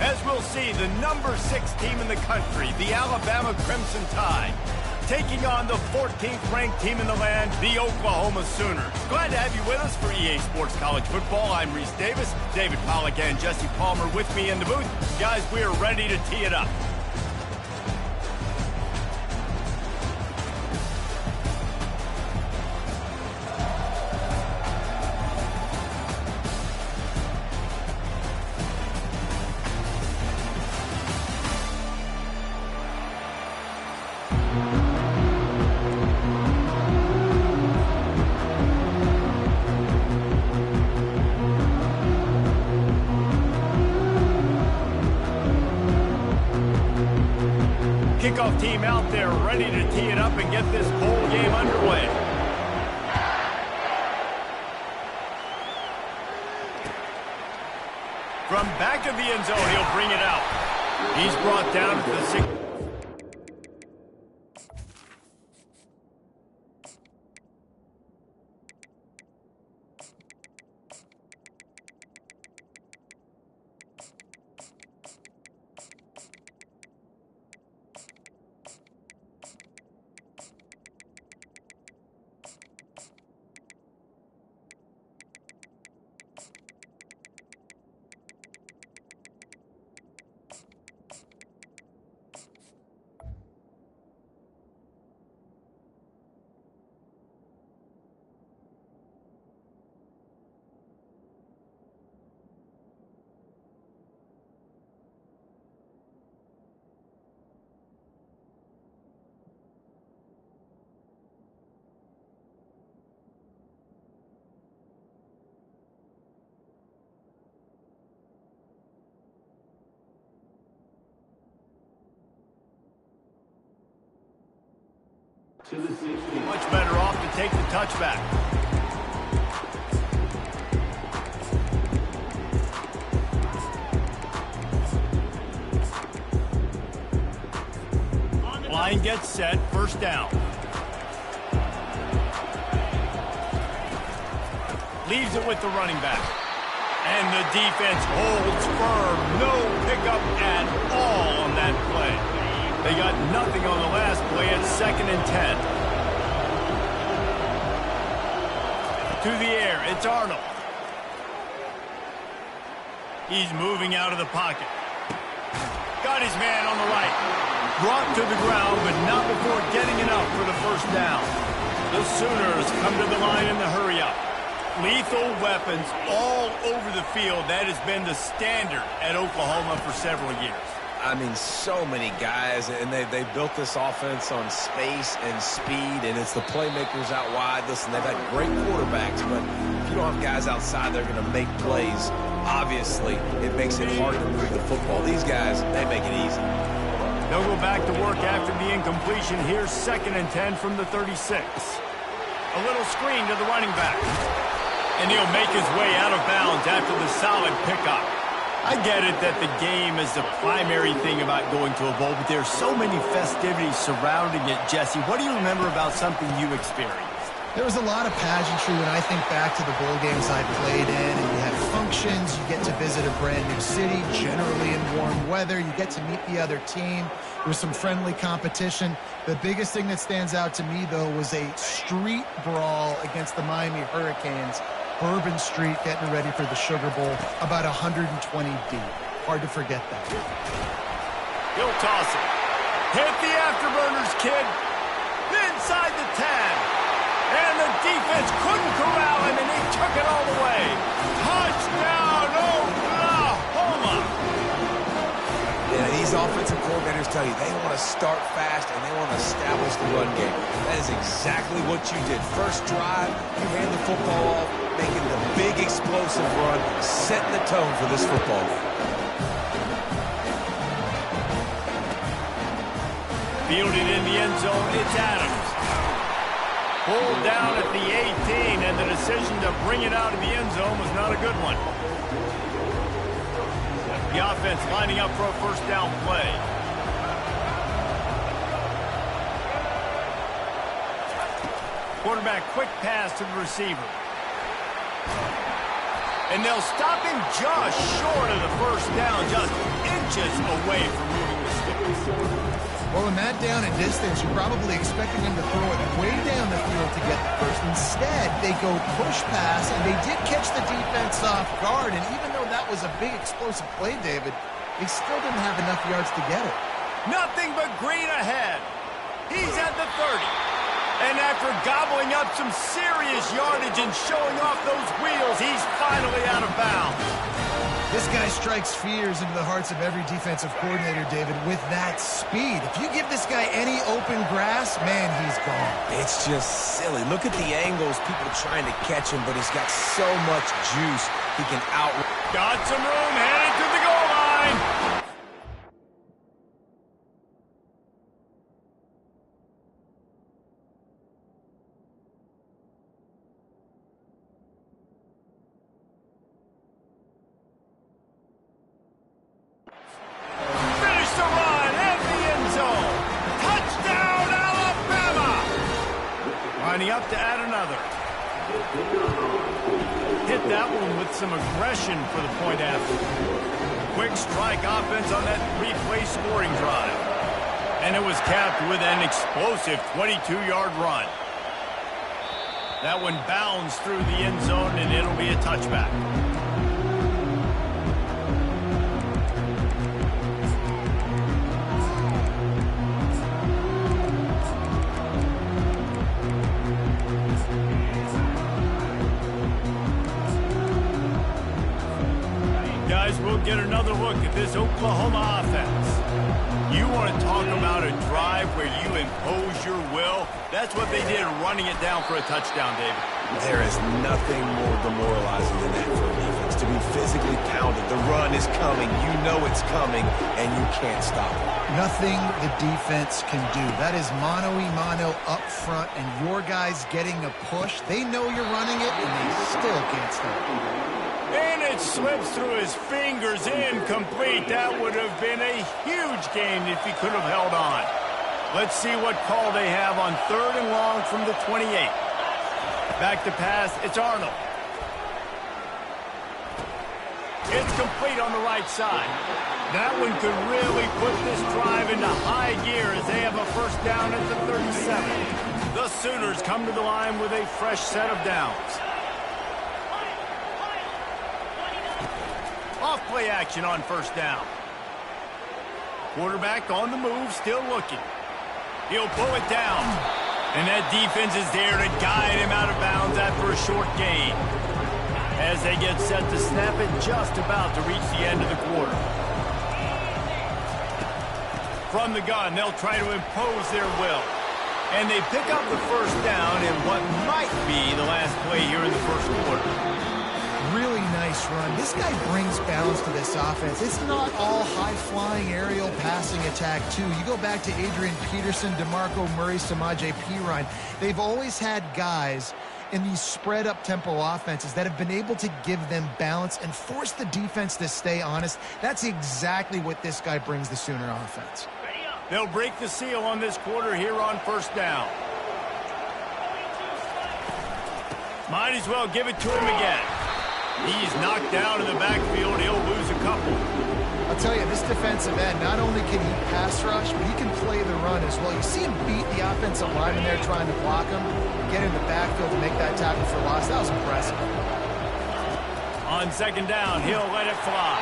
As we'll see, the number 6 team in the country, the Alabama Crimson Tide, taking on the 14th ranked team in the land, the Oklahoma Sooners. Glad to have you with us for EA Sports College Football. I'm Reese Davis, David Pollack and Jesse Palmer with me in the booth. Guys, we are ready to tee it up. Kickoff team out there ready to tee it up and get this bowl game underway. From back of the end zone, he'll bring it out. He's brought down at the 6. Much better off to take the touchback. Line gets set, first down. Leaves it with the running back. And the defense holds firm. No pickup at all on that play. They got nothing on the last play. It's 2nd and 10. To the air, it's Arnold. He's moving out of the pocket. Got his man on the right. Brought to the ground, but not before getting enough for the first down. The Sooners come to the line in the hurry-up. Lethal weapons all over the field. That has been the standard at Oklahoma for several years. I mean, so many guys, and they built this offense on space and speed, and it's the playmakers out wide. Listen, they've had great quarterbacks, but if you don't have guys outside, they're going to make plays. Obviously, it makes it hard to move the football. These guys, they make it easy. They'll go back to work after the incompletion. Here's 2nd and 10 from the 36. A little screen to the running back. And he'll make his way out of bounds after the solid pickup. I get it that the game is the primary thing about going to a bowl, but there's so many festivities surrounding it. Jesse, what do you remember about something you experienced? There was a lot of pageantry when I think back to the bowl games I played in, and you had functions, you get to visit a brand new city, generally in warm weather, you get to meet the other team. There was some friendly competition. The biggest thing that stands out to me, though, was a street brawl against the Miami Hurricanes. Bourbon Street getting ready for the Sugar Bowl, about 120 deep. Hard to forget that. He'll toss it. Hit the afterburners, kid. Inside the 10. And the defense couldn't corral him, and he took it all the way. Touchdown, Oklahoma! Yeah, these offensive coordinators tell you they want to start fast and they want to establish the run game. That is exactly what you did. First drive, you hand the football off, making the big explosive run, setting the tone for this football game. Fielded in the end zone, it's Adams. Pulled down at the 18, and the decision to bring it out of the end zone was not a good one. The offense lining up for a first down play. Quarterback quick pass to the receiver. And they'll stop him just short of the first down, just inches away from moving the sticks. Well, in that down and distance, you're probably expecting him to throw it way down the field to get the first. Instead, they go push pass, and they did catch the defense off guard. And even though that was a big explosive play, David, they still didn't have enough yards to get it. Nothing but green ahead. He's at the 30. And after gobbling up some serious yardage and showing off those wheels, he's finally out of bounds. This guy strikes fears into the hearts of every defensive coordinator, David, with that speed. If you give this guy any open grass, man, he's gone. It's just silly. Look at the angles, people trying to catch him, but he's got so much juice he can out. Got some room, headed to the goal line. Up to add another. Hit that one with some aggression for the point after. Quick strike offense on that three-play scoring drive. And it was capped with an explosive 22-yard run. That one bounds through the end zone, and it'll be a touchback. We'll get another look at this Oklahoma offense. You want to talk about a drive where you impose your will? That's what they did, running it down for a touchdown, David. There is nothing more demoralizing than that for a defense, to be physically pounded. The run is coming. You know it's coming, and you can't stop it. Nothing the defense can do. That is mano-a-mano up front, and your guys getting a push. They know you're running it, and they still can't stop it. And it slips through his fingers, incomplete. That would have been a huge gain if he could have held on. Let's see what call they have on 3rd and long from the 28. Back to pass, it's Arnold. It's complete on the right side. That one could really put this drive into high gear as they have a first down at the 37. The Sooners come to the line with a fresh set of downs. Off-play action on first down. Quarterback on the move, still looking. He'll pull it down. And that defense is there to guide him out of bounds after a short gain. As they get set to snap it, just about to reach the end of the quarter. From the gun, they'll try to impose their will. And they pick up the first down in what might be the last play here in the first quarter. Really nice run. This guy brings balance to this offense. It's not all high-flying aerial passing attack, too. You go back to Adrian Peterson, DeMarco Murray, Samaje Perine. They've always had guys in these spread-up tempo offenses that have been able to give them balance and force the defense to stay honest. That's exactly what this guy brings the Sooner offense. They'll break the seal on this quarter here on first down. Might as well give it to him again. He's knocked down in the backfield. He'll lose a couple. I'll tell you, this defensive end, not only can he pass rush, but he can play the run as well. You see him beat the offensive lineman there trying to block him, get in the backfield to make that tackle for loss. That was impressive. On second down, he'll let it fly.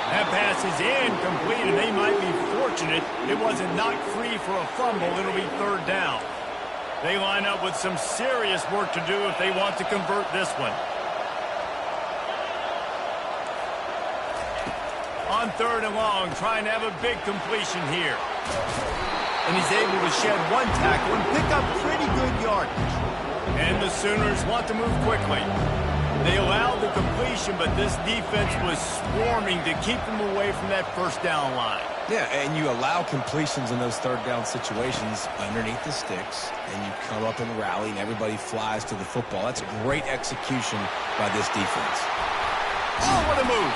That pass is incomplete, and they might be fortunate it wasn't knocked free for a fumble. It'll be third down. They line up with some serious work to do if they want to convert this one. On 3rd and long, trying to have a big completion here. And he's able to shed one tackle and pick up pretty good yardage. And the Sooners want to move quickly. They allowed the completion, but this defense was swarming to keep them away from that first down line. Yeah, and you allow completions in those third down situations underneath the sticks, and you come up and rally, and everybody flies to the football. That's great execution by this defense. Oh, what a move.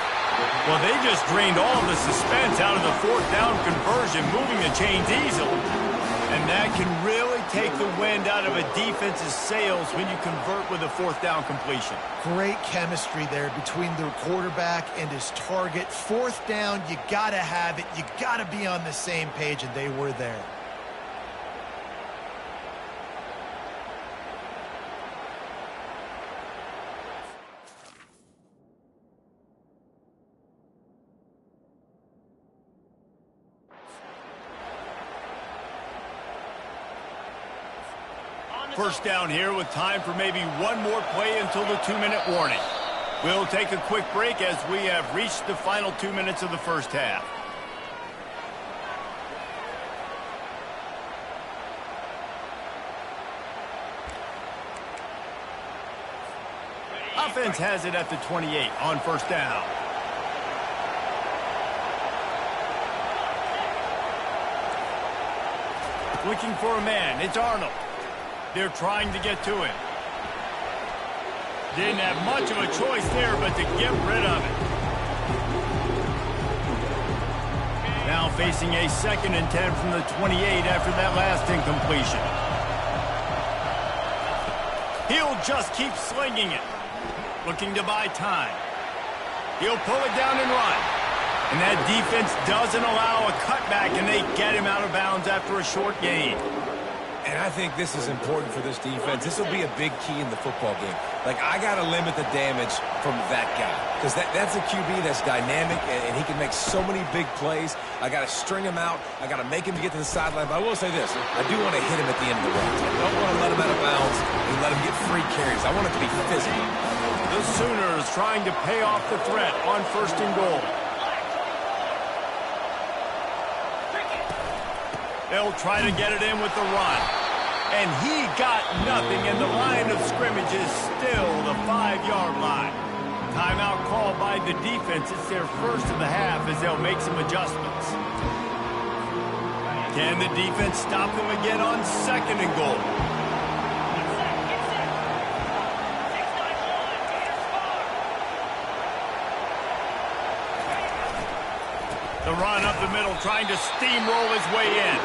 Well, they just drained all of the suspense out of the fourth down conversion, moving the chains easily. And that can really take the wind out of a defense's sails when you convert with a fourth down completion. Great chemistry there between the quarterback and his target. Fourth down, you got to have it. You got to be on the same page, and they were there. First down here with time for maybe one more play until the 2-minute warning. We'll take a quick break as we have reached the final 2 minutes of the first half. Offense has it at the 28 on first down. Looking for a man. It's Arnold. They're trying to get to him. Didn't have much of a choice there but to get rid of it. Now facing a 2nd and 10 from the 28 after that last incompletion. He'll just keep slinging it. Looking to buy time. He'll pull it down and run. And that defense doesn't allow a cutback, and they get him out of bounds after a short gain. And I think this is important for this defense. This will be a big key in the football game. Like, I got to limit the damage from that guy. Because that's a QB that's dynamic, and he can make so many big plays. I got to string him out. I got to make him get to the sideline. But I will say this. I do want to hit him at the end of the runs. I don't want to let him out of bounds and let him get free carries. I want it to be physical. The Sooners trying to pay off the threat on 1st and goal. They'll try to get it in with the run. And he got nothing, and the line of scrimmage is still the 5-yard line. Timeout called by the defense. It's their first of the half as they'll make some adjustments. Can the defense stop them again on 2nd and goal? The run up the middle, trying to steamroll his way in.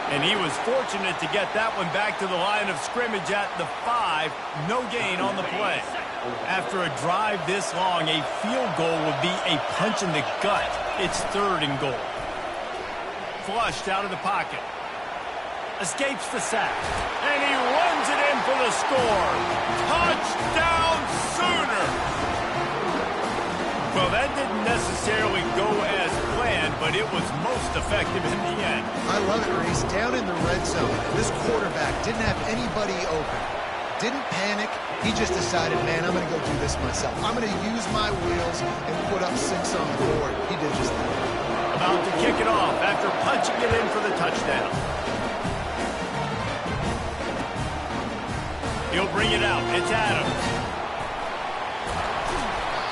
And he was fortunate to get that one back to the line of scrimmage at the 5. No gain on the play. After a drive this long, a field goal would be a punch in the gut. It's 3rd and goal. Flushed out of the pocket. Escapes the sack. And he runs it in for the score. Touchdown Sooners! Well, that didn't necessarily go as planned, but it was most effective in the end. I love it, Reese. Down in the red zone, this quarterback didn't have anybody open. Didn't panic. He just decided, man, I'm going to go do this myself. I'm going to use my wheels and put up 6 on the board. He did just that. About to kick it off after punching it in for the touchdown. He'll bring it out. It's Adams.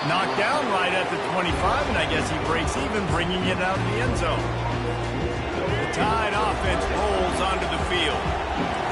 Knocked down right at the 25, and I guess he breaks even, bringing it out of the end zone. The Tide offense rolls onto the field.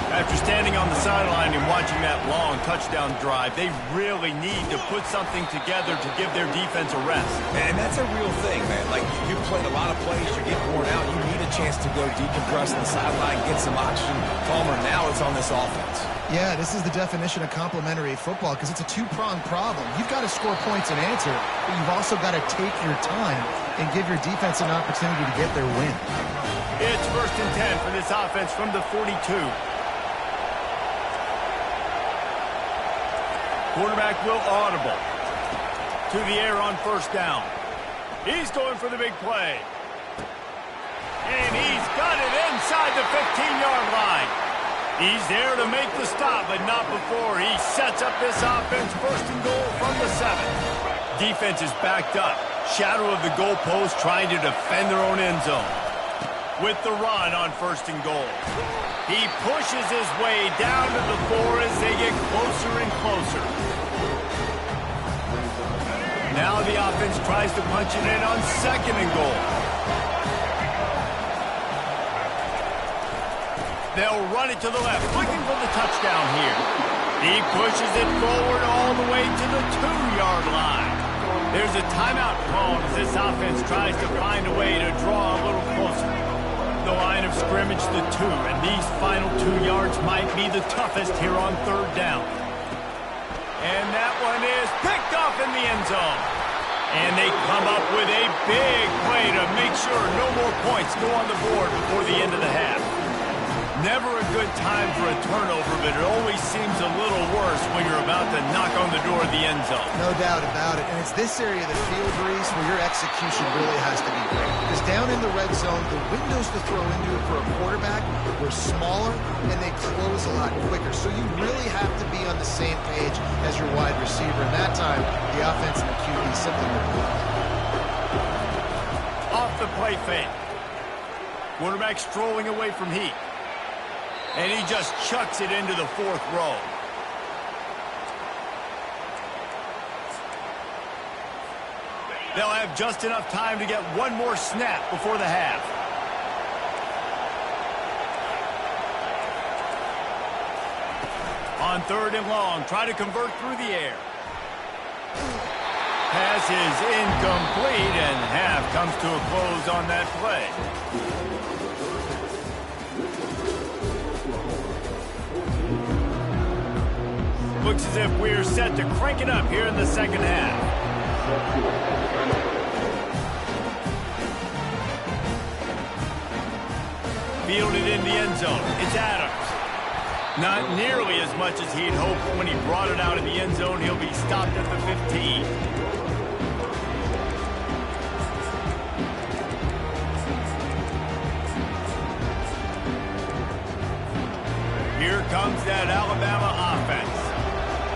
After standing on the sideline and watching that long touchdown drive, they really need to put something together to give their defense a rest. And that's a real thing, man. Like, you played a lot of plays, you get worn out, you need a chance to go decompress on the sideline, get some oxygen. Palmer, now it's on this offense. Yeah, this is the definition of complementary football because it's a two-pronged problem. You've got to score points and answer, but you've also got to take your time and give your defense an opportunity to get their win. It's 1st and 10 for this offense from the 42. Quarterback will audible. To the air on 1st down. He's going for the big play. And he's got it inside the 15-yard line. He's there to make the stop, but not before he sets up this offense 1st and goal from the 7. Defense is backed up. Shadow of the goalpost trying to defend their own end zone. With the run on 1st and goal. He pushes his way down to the 4 as they get closer and closer. Now the offense tries to punch it in on 2nd and goal. They'll run it to the left, looking for the touchdown here. He pushes it forward all the way to the 2-yard line. There's a timeout called as this offense tries to find a way to draw a little closer. The line of scrimmage, the 2, and these final 2 yards might be the toughest here on 3rd down. And that one is picked off in the end zone. And they come up with a big play to make sure no more points go on the board before the end of the half. Never a good time for a turnover, but it always seems a little worse when you're about to knock on the door of the end zone. No doubt about it. And it's this area of the field, Reese, where your execution really has to be great. Because down in the red zone, the windows to throw into it for a quarterback were smaller, and they close a lot quicker. So you really have to be on the same page as your wide receiver. And that time, the offense and the QB simply were Off the play fake. Quarterback strolling away from heat. And he just chucks it into the 4th row. They'll have just enough time to get one more snap before the half. On 3rd and long, try to convert through the air. Pass is incomplete, and half comes to a close on that play. Looks as if we're set to crank it up here in the 2nd half. Fielded in the end zone. It's Adams. Not nearly as much as he'd hoped when he brought it out in the end zone. He'll be stopped at the 15. Here comes that Alabama offense.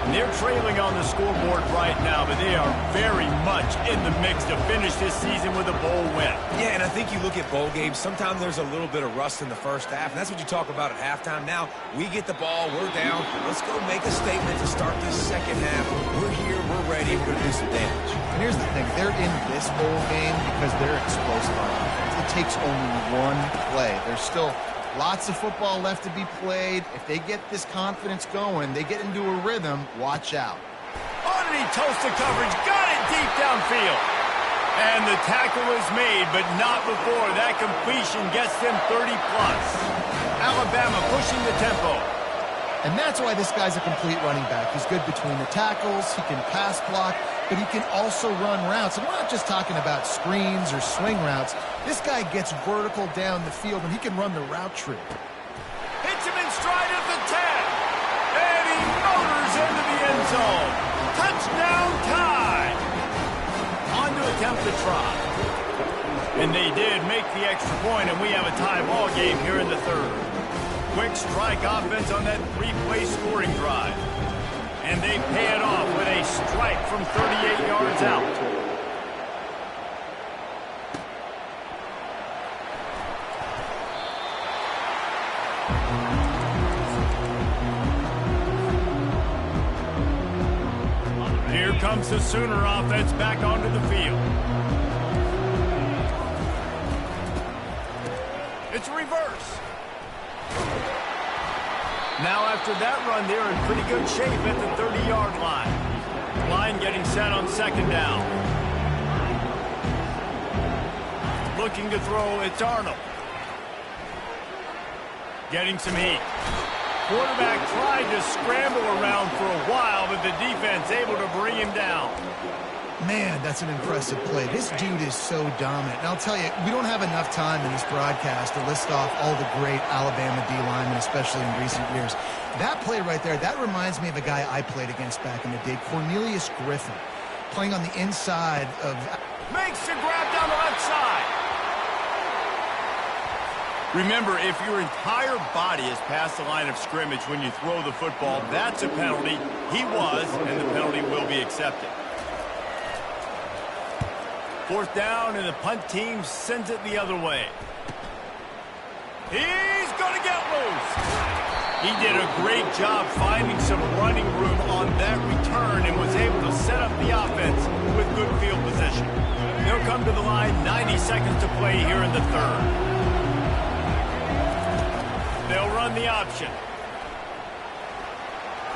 And they're trailing on the scoreboard right now, but they are very much in the mix to finish this season with a bowl win. Yeah, and I think you look at bowl games, sometimes there's a little bit of rust in the first half, and that's what you talk about at halftime. Now, we get the ball, we're down. Let's go make a statement to start this 2nd half. We're here, we're ready, we're going to do some damage. And here's the thing. They're in this bowl game because they're explosive on offense. It takes only one play. There's still lots of football left to be played. If they get this confidence going, they get into a rhythm, watch out. Underneath toasted coverage, got it deep downfield. And the tackle is made, but not before that completion gets them 30-plus. Alabama pushing the tempo. And that's why this guy's a complete running back. He's good between the tackles, he can pass block, but he can also run routes. And we're not just talking about screens or swing routes. This guy gets vertical down the field, and he can run the route tree. Hits him in stride at the 10. And he motors into the end zone. Touchdown tie. On to attempt the try. And they did make the extra point, and we have a tie ball game here in the 3rd. Quick strike offense on that 3-play scoring drive. And they pay it off with a strike from 38 yards out. Here comes the Sooner offense back onto the field. It's reverse. Now after that run, they're in pretty good shape at the 30-yard line. Line getting set on 2nd down. Looking to throw, it's Arnold. Getting some heat. Quarterback tried to scramble around for a while, but the defense able to bring him down. Man, that's an impressive play. This dude is so dominant. And I'll tell you, we don't have enough time in this broadcast to list off all the great Alabama D linemen, especially in recent years. That play right there, that reminds me of a guy I played against back in the day, Cornelius Griffin, playing on the inside of... Makes the grab down the left side. Remember, if your entire body is past the line of scrimmage when you throw the football, that's a penalty. He was, and the penalty will be accepted. 4th down, and the punt team sends it the other way. He's going to get loose. He did a great job finding some running room on that return and was able to set up the offense with good field position. They'll come to the line, 90 seconds to play here in the 3rd. They'll run the option.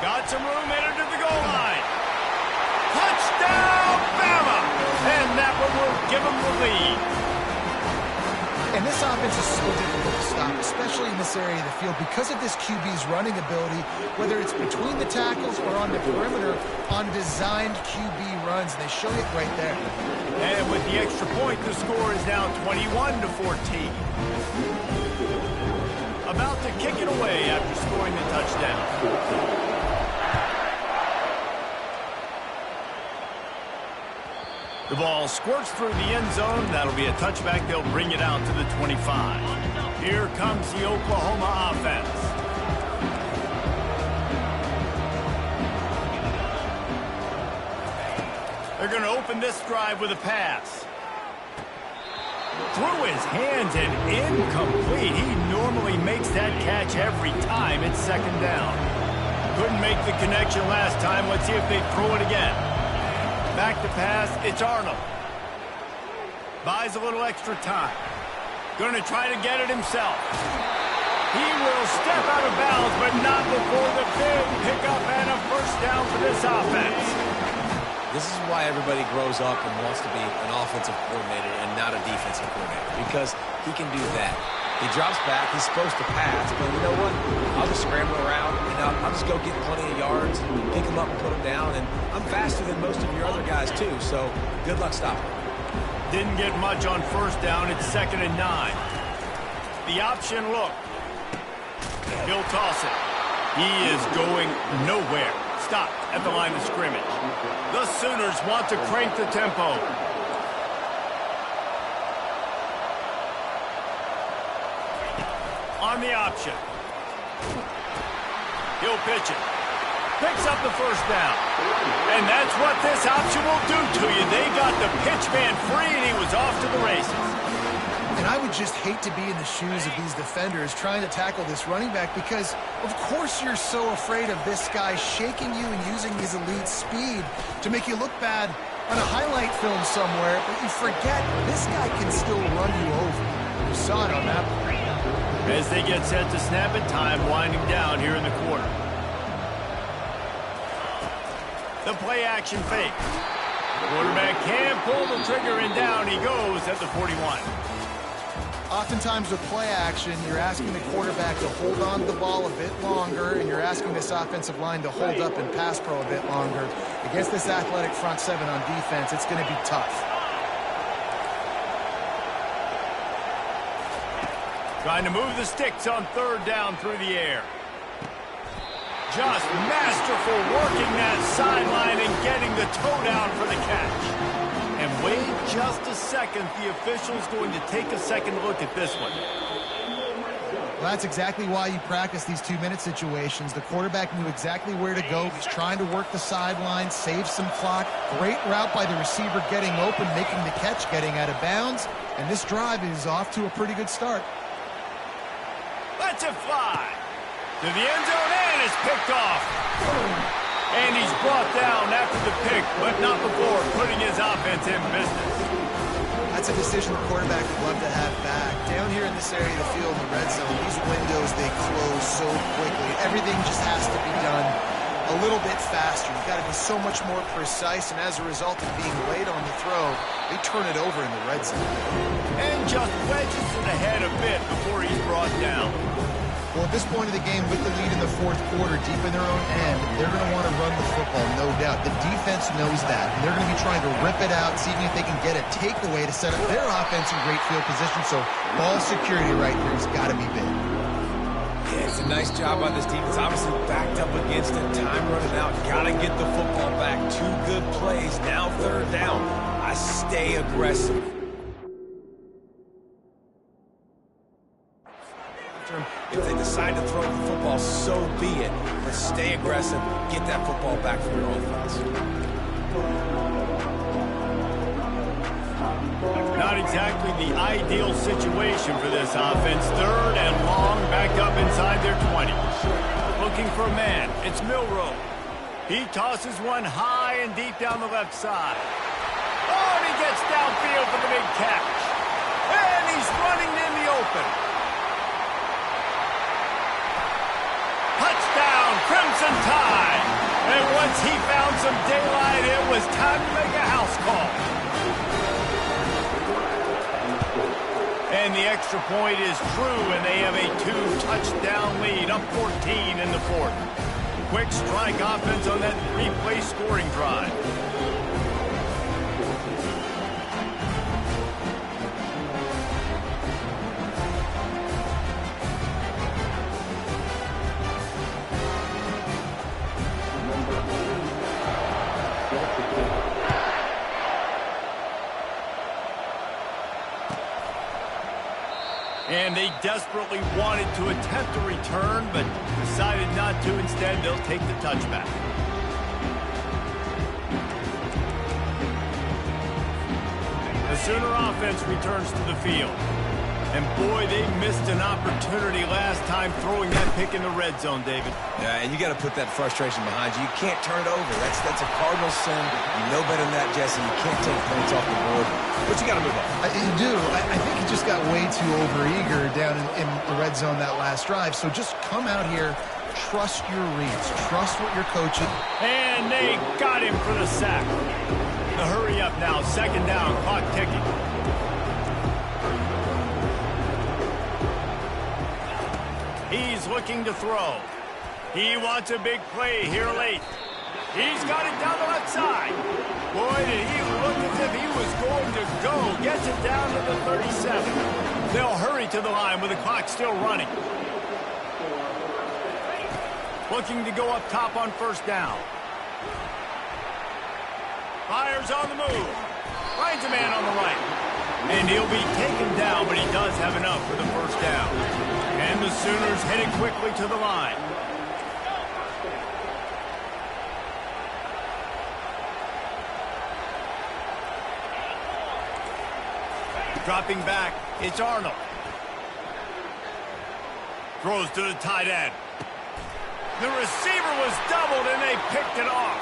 Got some room, headed to the goal line. Touchdown, Bama! And that one will give them the lead. And this offense is so difficult to stop, especially in this area of the field, because of this QB's running ability, whether it's between the tackles or on the perimeter, on designed QB runs. They show it right there. And with the extra point, the score is now 21-14. About to kick it away after scoring the touchdown. The ball squirts through the end zone. That'll be a touchback. They'll bring it out to the 25. Here comes the Oklahoma offense. They're going to open this drive with a pass. Through his hands and incomplete. He normally makes that catch every time. It's second down. Couldn't make the connection last time. Let's see if they throw it again. Back to pass, it's Arnold. Buys a little extra time. Going to try to get it himself. He will step out of bounds, but not before the big pickup and a first down for this offense. This is why everybody grows up and wants to be an offensive coordinator and not a defensive coordinator, because he can do that. He drops back, he's supposed to pass, but you know what? I'll just scramble around, and I'll just go get plenty of yards, pick him up and put him down, and I'm faster than most of your other guys too, so good luck stopping. Didn't get much on first down. It's 2nd and 9. The option look. He'll toss it. He is going nowhere. Stop at the line of scrimmage. The Sooners want to crank the tempo. On the option. He'll pitch it. Picks up the first down. And that's what this option will do to you. They got the pitch man free, and he was off to the races. And I would just hate to be in the shoes of these defenders trying to tackle this running back, because, of course, you're so afraid of this guy shaking you and using his elite speed to make you look bad on a highlight film somewhere, but you forget this guy can still run you over. You saw it on that play. As they get set to snap it, time winding down here in the quarter. The play action fake. Quarterback can pull the trigger, and down he goes at the 41. Oftentimes with play action, you're asking the quarterback to hold on to the ball a bit longer, and you're asking this offensive line to hold up and pass pro a bit longer. Against this athletic front seven on defense, it's going to be tough. Trying to move the sticks on third down through the air. Just masterful working that sideline and getting the toe down for the catch. And wait just a second. The official's going to take a second look at this one. Well, that's exactly why you practice these 2-minute situations. The quarterback knew exactly where to go. He's trying to work the sideline, save some clock. Great route by the receiver getting open, making the catch, getting out of bounds. And this drive is off to a pretty good start. Let's it fly. To the end zone, and is picked off. And he's brought down after the pick, but not before putting his offense in business. That's a decision the quarterback would love to have back. Down here in this area of the field in the red zone, these windows, they close so quickly. Everything just has to be done a little bit faster. You've got to be so much more precise, and as a result of being late on the throw, they turn it over in the red zone. And just wedges it ahead a bit before he's brought down. Well, at this point of the game, with the lead in the fourth quarter, deep in their own end, they're going to want to run the football, no doubt. The defense knows that, and they're going to be trying to rip it out, seeing if they can get a takeaway to set up their offense in great field position. So ball security right here has got to be big. Yeah, it's a nice job by this defense. Obviously backed up against it, time running out. Got to get the football back. 2 good plays, now third down. I stay aggressive. If they decide to throw the football, so be it. But stay aggressive. Get that football back for your offense. Not exactly the ideal situation for this offense. Third and long, back up inside their 20. Looking for a man. It's Milroe. He tosses one high and deep down the left side. Oh, and he gets downfield for the big catch. And he's running in the open. Crimson Tide. And once he found some daylight, it was time to make a house call. And the extra point is true, and they have a 2-touchdown lead, up 14 in the fourth. Quick strike offense on that 3-play scoring drive. And they desperately wanted to attempt a return, but decided not to. Instead, they'll take the touchback. The Sooner offense returns to the field. And boy, they missed an opportunity last time throwing that pick in the red zone, David. Yeah, and you got to put that frustration behind you. You can't turn it over. That's a cardinal sin. You know better than that, Jesse. You can't take points off the board. But you got to move on. You do. I think he just got way too overeager down in the red zone that last drive. So just come out here, trust your reads, trust what you're coaching. And they got him for the sack. The hurry up now, second down, clock ticking. He's looking to throw. He wants a big play here late. He's got it down the left side. Boy, did he look as if he was going to go. Gets it down to the 37. They'll hurry to the line with the clock still running. Looking to go up top on first down. Fires on the move. Finds a man on the right. And he'll be taken down, but he does have enough for the first down. And the Sooners heading quickly to the line. Dropping back, it's Arnold. Throws to the tight end. The receiver was doubled, and they picked it off.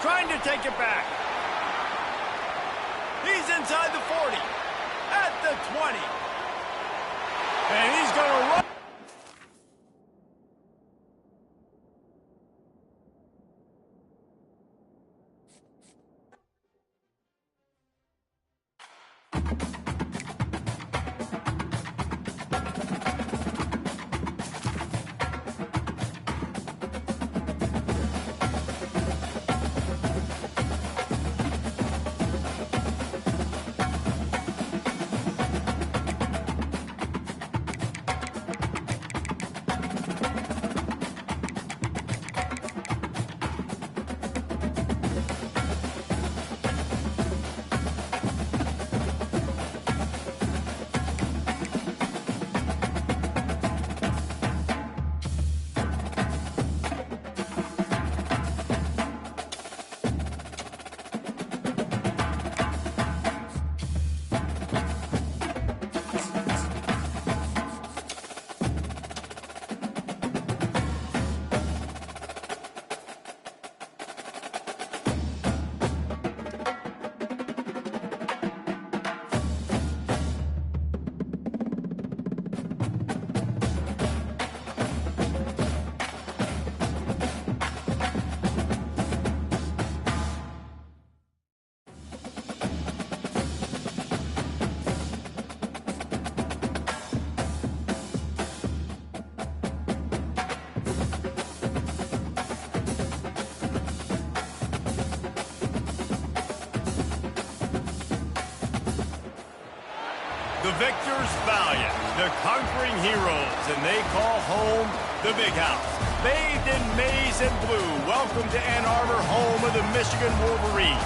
Trying to take it back. He's inside the 40. At the 20. And he's going to run. The victors valiant, the conquering heroes, and they call home the Big House. Bathed in maize and blue, welcome to Ann Arbor, home of the Michigan Wolverines.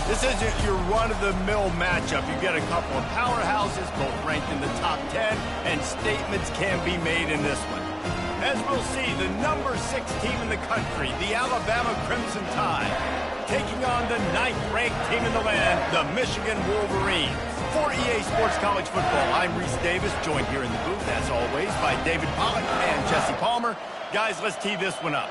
This isn't your run-of-the-mill matchup. You get a couple of powerhouses, both ranked in the top 10, and statements can be made in this one. As we'll see, the number 6 team in the country, the Alabama Crimson Tide, taking on the 9th-ranked team in the land, the Michigan Wolverines. For EA Sports College Football, I'm Reese Davis, joined here in the booth, as always, by David Pollack and Jesse Palmer. Guys, let's tee this one up.